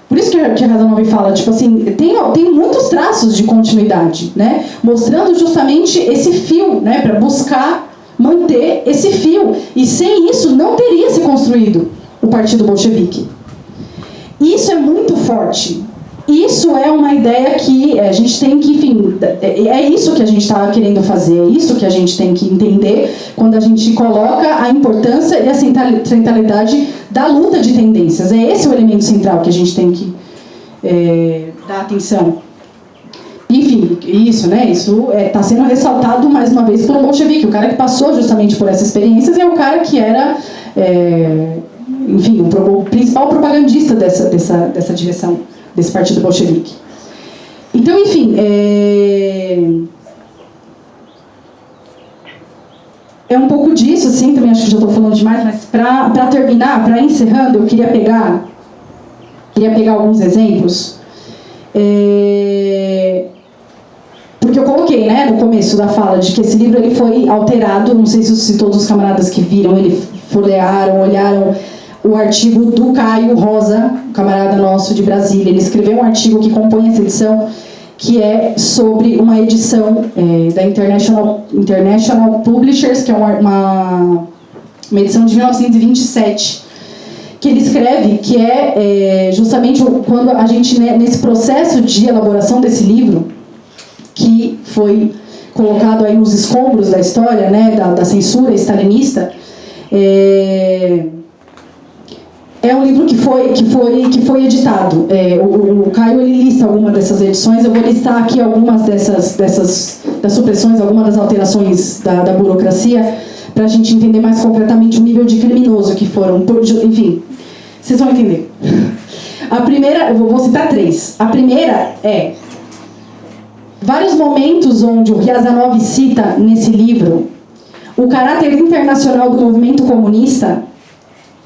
Por isso que a Razanov fala, tipo assim, tem muitos traços de continuidade, né? Mostrando justamente esse fio, né? Para buscar manter esse fio. E sem isso não teria se construído o Partido Bolchevique. Isso é muito forte. Isso é uma ideia que a gente tem que, enfim, é isso que a gente está querendo fazer, é isso que a gente tem que entender quando a gente coloca a importância e a centralidade da luta de tendências. É esse o elemento central que a gente tem que dar atenção. Enfim, isso, né? Isso está sendo ressaltado mais uma vez pelo bolchevique. O cara que passou justamente por essas experiências é o cara que era... enfim, o principal propagandista dessa direção, desse partido bolchevique. Então, enfim, é um pouco disso, assim, também acho que já estou falando demais, mas para terminar, para encerrando, eu queria pegar alguns exemplos, porque eu coloquei, né, no começo da fala, de que esse livro ele foi alterado, não sei se todos os camaradas que viram, ele folhearam, olharam o artigo do Caio Rosa, camarada nosso de Brasília. Ele escreveu um artigo que compõe essa edição, que é sobre uma edição da International Publishers, que é uma edição de 1927, que ele escreve que justamente quando a gente, né, nesse processo de elaboração desse livro, que foi colocado aí nos escombros da história, né, da censura stalinista, é um livro que foi editado. O Caio ele lista algumas dessas edições. Eu vou listar aqui algumas das supressões, algumas das alterações da burocracia, para a gente entender mais concretamente o nível de criminoso que foram. Enfim, vocês vão entender. A primeira, eu vou citar 3. A primeira é vários momentos onde o Riazanov cita nesse livro o caráter internacional do movimento comunista.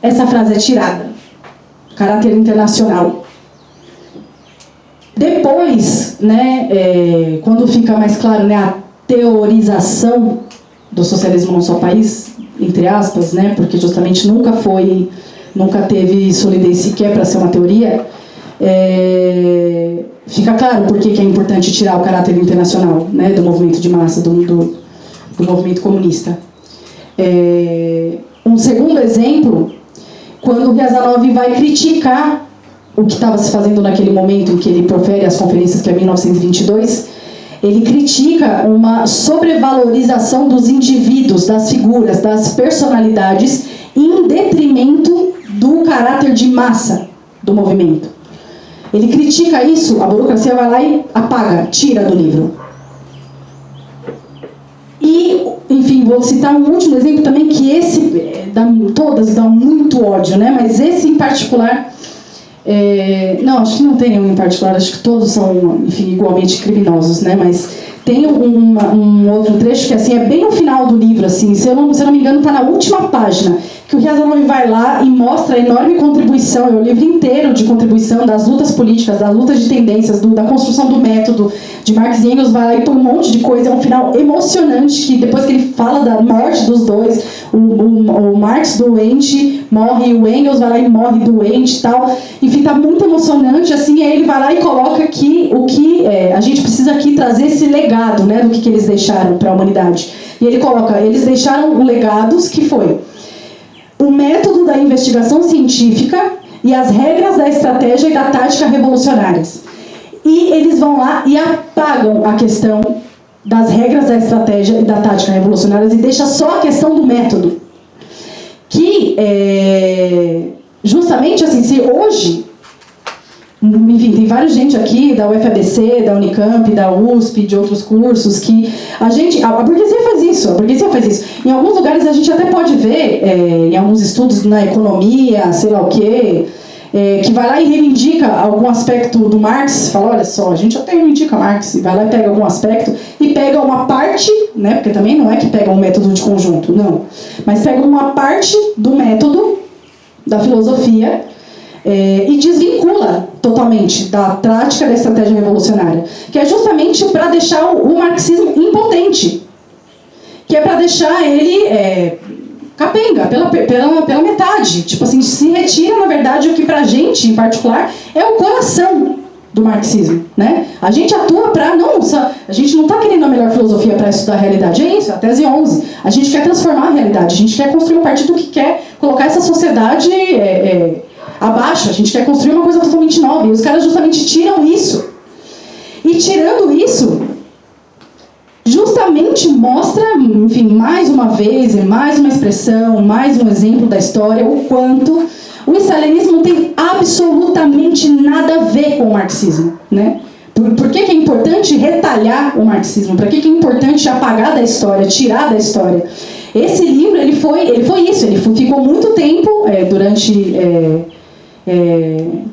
Essa frase é tirada. Caráter internacional. Depois, né, quando fica mais claro, né, a teorização do socialismo no seu país, entre aspas, né, porque justamente nunca teve solidez sequer para ser uma teoria, fica claro por que é importante tirar o caráter internacional, né, do movimento de massa, do movimento comunista. Um segundo exemplo, quando o Riazanov vai criticar o que estava se fazendo naquele momento em que ele profere as conferências, que é 1922, ele critica uma sobrevalorização dos indivíduos, das figuras, das personalidades, em detrimento do caráter de massa do movimento. Ele critica isso, a burocracia vai lá e apaga, tira do livro. E, enfim, vou citar um último exemplo também, que todas dão muito ódio, né? Mas esse em particular, não, acho que não tem nenhum em particular, acho que todos são, enfim, igualmente criminosos, né? Mas tem um outro trecho que, assim, é bem no final do livro, assim, se eu não me engano, está na última página, que o Riazanov vai lá e mostra a enorme contribuição, é o livro inteiro de contribuição das lutas políticas, das lutas de tendências, da construção do método, de Marx e Engels, vai lá e põe um monte de coisa, é um final emocionante, que depois que ele fala da morte dos dois, o Marx doente morre, o Engels vai lá e morre doente e tal, enfim, tá muito emocionante, assim, aí ele vai lá e coloca aqui o que a gente precisa aqui trazer esse legado, né, do que eles deixaram para a humanidade. E ele coloca, eles deixaram legados que foi o método da investigação científica e as regras da estratégia e da tática revolucionárias. E eles vão lá e apagam a questão das regras da estratégia e da tática revolucionárias e deixa só a questão do método. Que, justamente assim, se hoje enfim, tem vários gente aqui da UFABC, da Unicamp, da USP, de outros cursos, que a burguesia faz isso, Em alguns lugares a gente até pode ver, em alguns estudos na economia, sei lá o quê, que vai lá e reivindica algum aspecto do Marx, fala, olha só, a gente até reivindica Marx, e vai lá e pega algum aspecto, e pega uma parte, né, porque também não é que pega um método de conjunto, não, mas pega uma parte do método da filosofia, e desvincula totalmente da prática da estratégia revolucionária, que é justamente para deixar o marxismo impotente, que é para deixar ele capenga, pela metade, tipo assim, se retira, na verdade, o que pra gente, em particular, é o coração do marxismo, né? A gente atua a gente não está querendo a melhor filosofia para estudar a realidade, é isso, a tese 11, a gente quer transformar a realidade, a gente quer construir um partido que quer colocar essa sociedade abaixo, a gente quer construir uma coisa totalmente nova, e os caras justamente tiram isso. E tirando isso, justamente mostra, enfim, mais uma vez, mais uma expressão, mais um exemplo da história, o quanto o stalinismo não tem absolutamente nada a ver com o marxismo, né? Por que é importante retalhar o marxismo? Por que é importante apagar da história, tirar da história? Esse livro, ele foi isso, ele ficou muito tempo, durante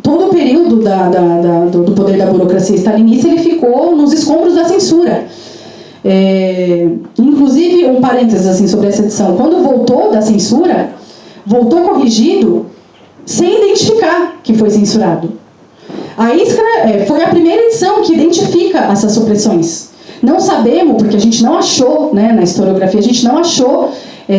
todo o período do poder da burocracia stalinista, ele ficou nos escombros da censura. Inclusive, um parênteses assim, sobre essa edição, quando voltou da censura, voltou corrigido, sem identificar que foi censurado. A Iskra foi a primeira edição que identifica essas supressões. Não sabemos, porque a gente não achou, né, na historiografia, a gente não achou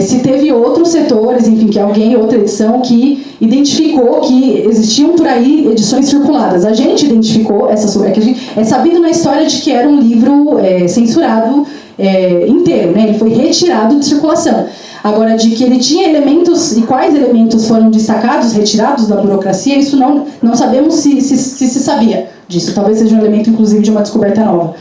se teve outros setores, enfim, que alguém, outra edição, que identificou que existiam por aí edições circuladas. A gente identificou é sabido na história de que era um livro censurado inteiro, né? Ele foi retirado de circulação. Agora, de que ele tinha elementos, e quais elementos foram destacados, retirados da burocracia, isso não sabemos se sabia disso. Talvez seja um elemento, inclusive, de uma descoberta nova.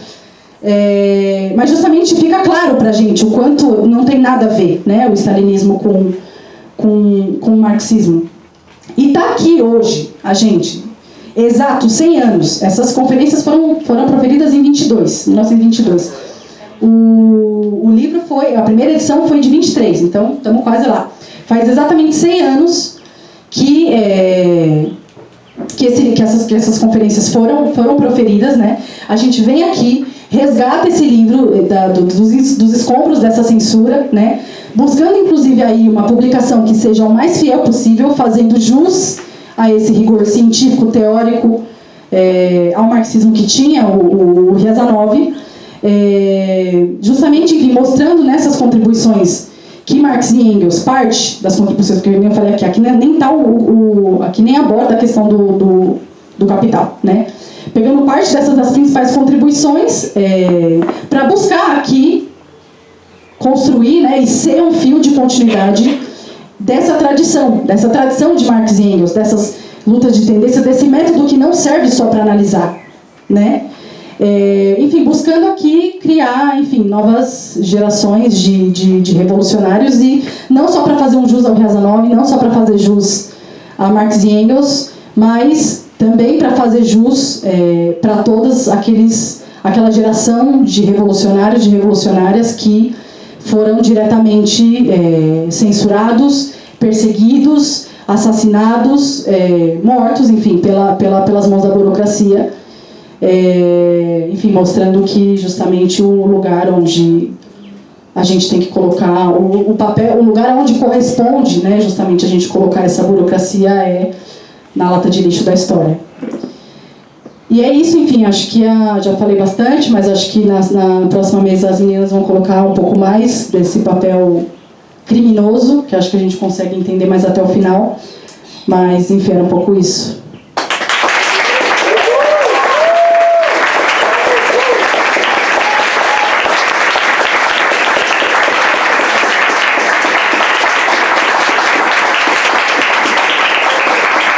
Mas justamente fica claro pra gente o quanto não tem nada a ver, né, o stalinismo com o marxismo. E tá aqui hoje, a gente, exato 100 anos. Essas conferências foram proferidas em 1922. O livro a primeira edição foi de 23, então estamos quase lá. Faz exatamente 100 anos que essas conferências foram proferidas, né? A gente vem aqui, resgata esse livro dos escombros dessa censura, né? Buscando inclusive aí uma publicação que seja o mais fiel possível, fazendo jus a esse rigor científico, teórico, ao marxismo que tinha o Riazanov, justamente, enfim, mostrando nessas contribuições que Marx e Engels, parte das contribuições que eu falei aqui nem tá aqui nem aborda a questão do capital, né? Pegando parte das principais contribuições para buscar aqui construir, né, e ser um fio de continuidade dessa tradição de Marx e Engels, dessas lutas de tendência, desse método que não serve só para analisar, né? Enfim, buscando aqui criar, enfim, novas gerações de revolucionários, e não só para fazer um jus ao Riazanov, não só para fazer jus a Marx e Engels, mas também para fazer jus para todas aquela geração de revolucionários, de revolucionárias que foram diretamente censurados, perseguidos, assassinados, mortos, enfim, pelas mãos da burocracia. Enfim, mostrando que justamente o lugar onde a gente tem que colocar o papel, o lugar onde corresponde, né, justamente a gente colocar essa burocracia na lata de lixo da história. E é isso, enfim, acho que já falei bastante, mas acho que na próxima mesa as meninas vão colocar um pouco mais desse papel criminoso, que acho que a gente consegue entender mais até o final, mas enfim, era um pouco isso.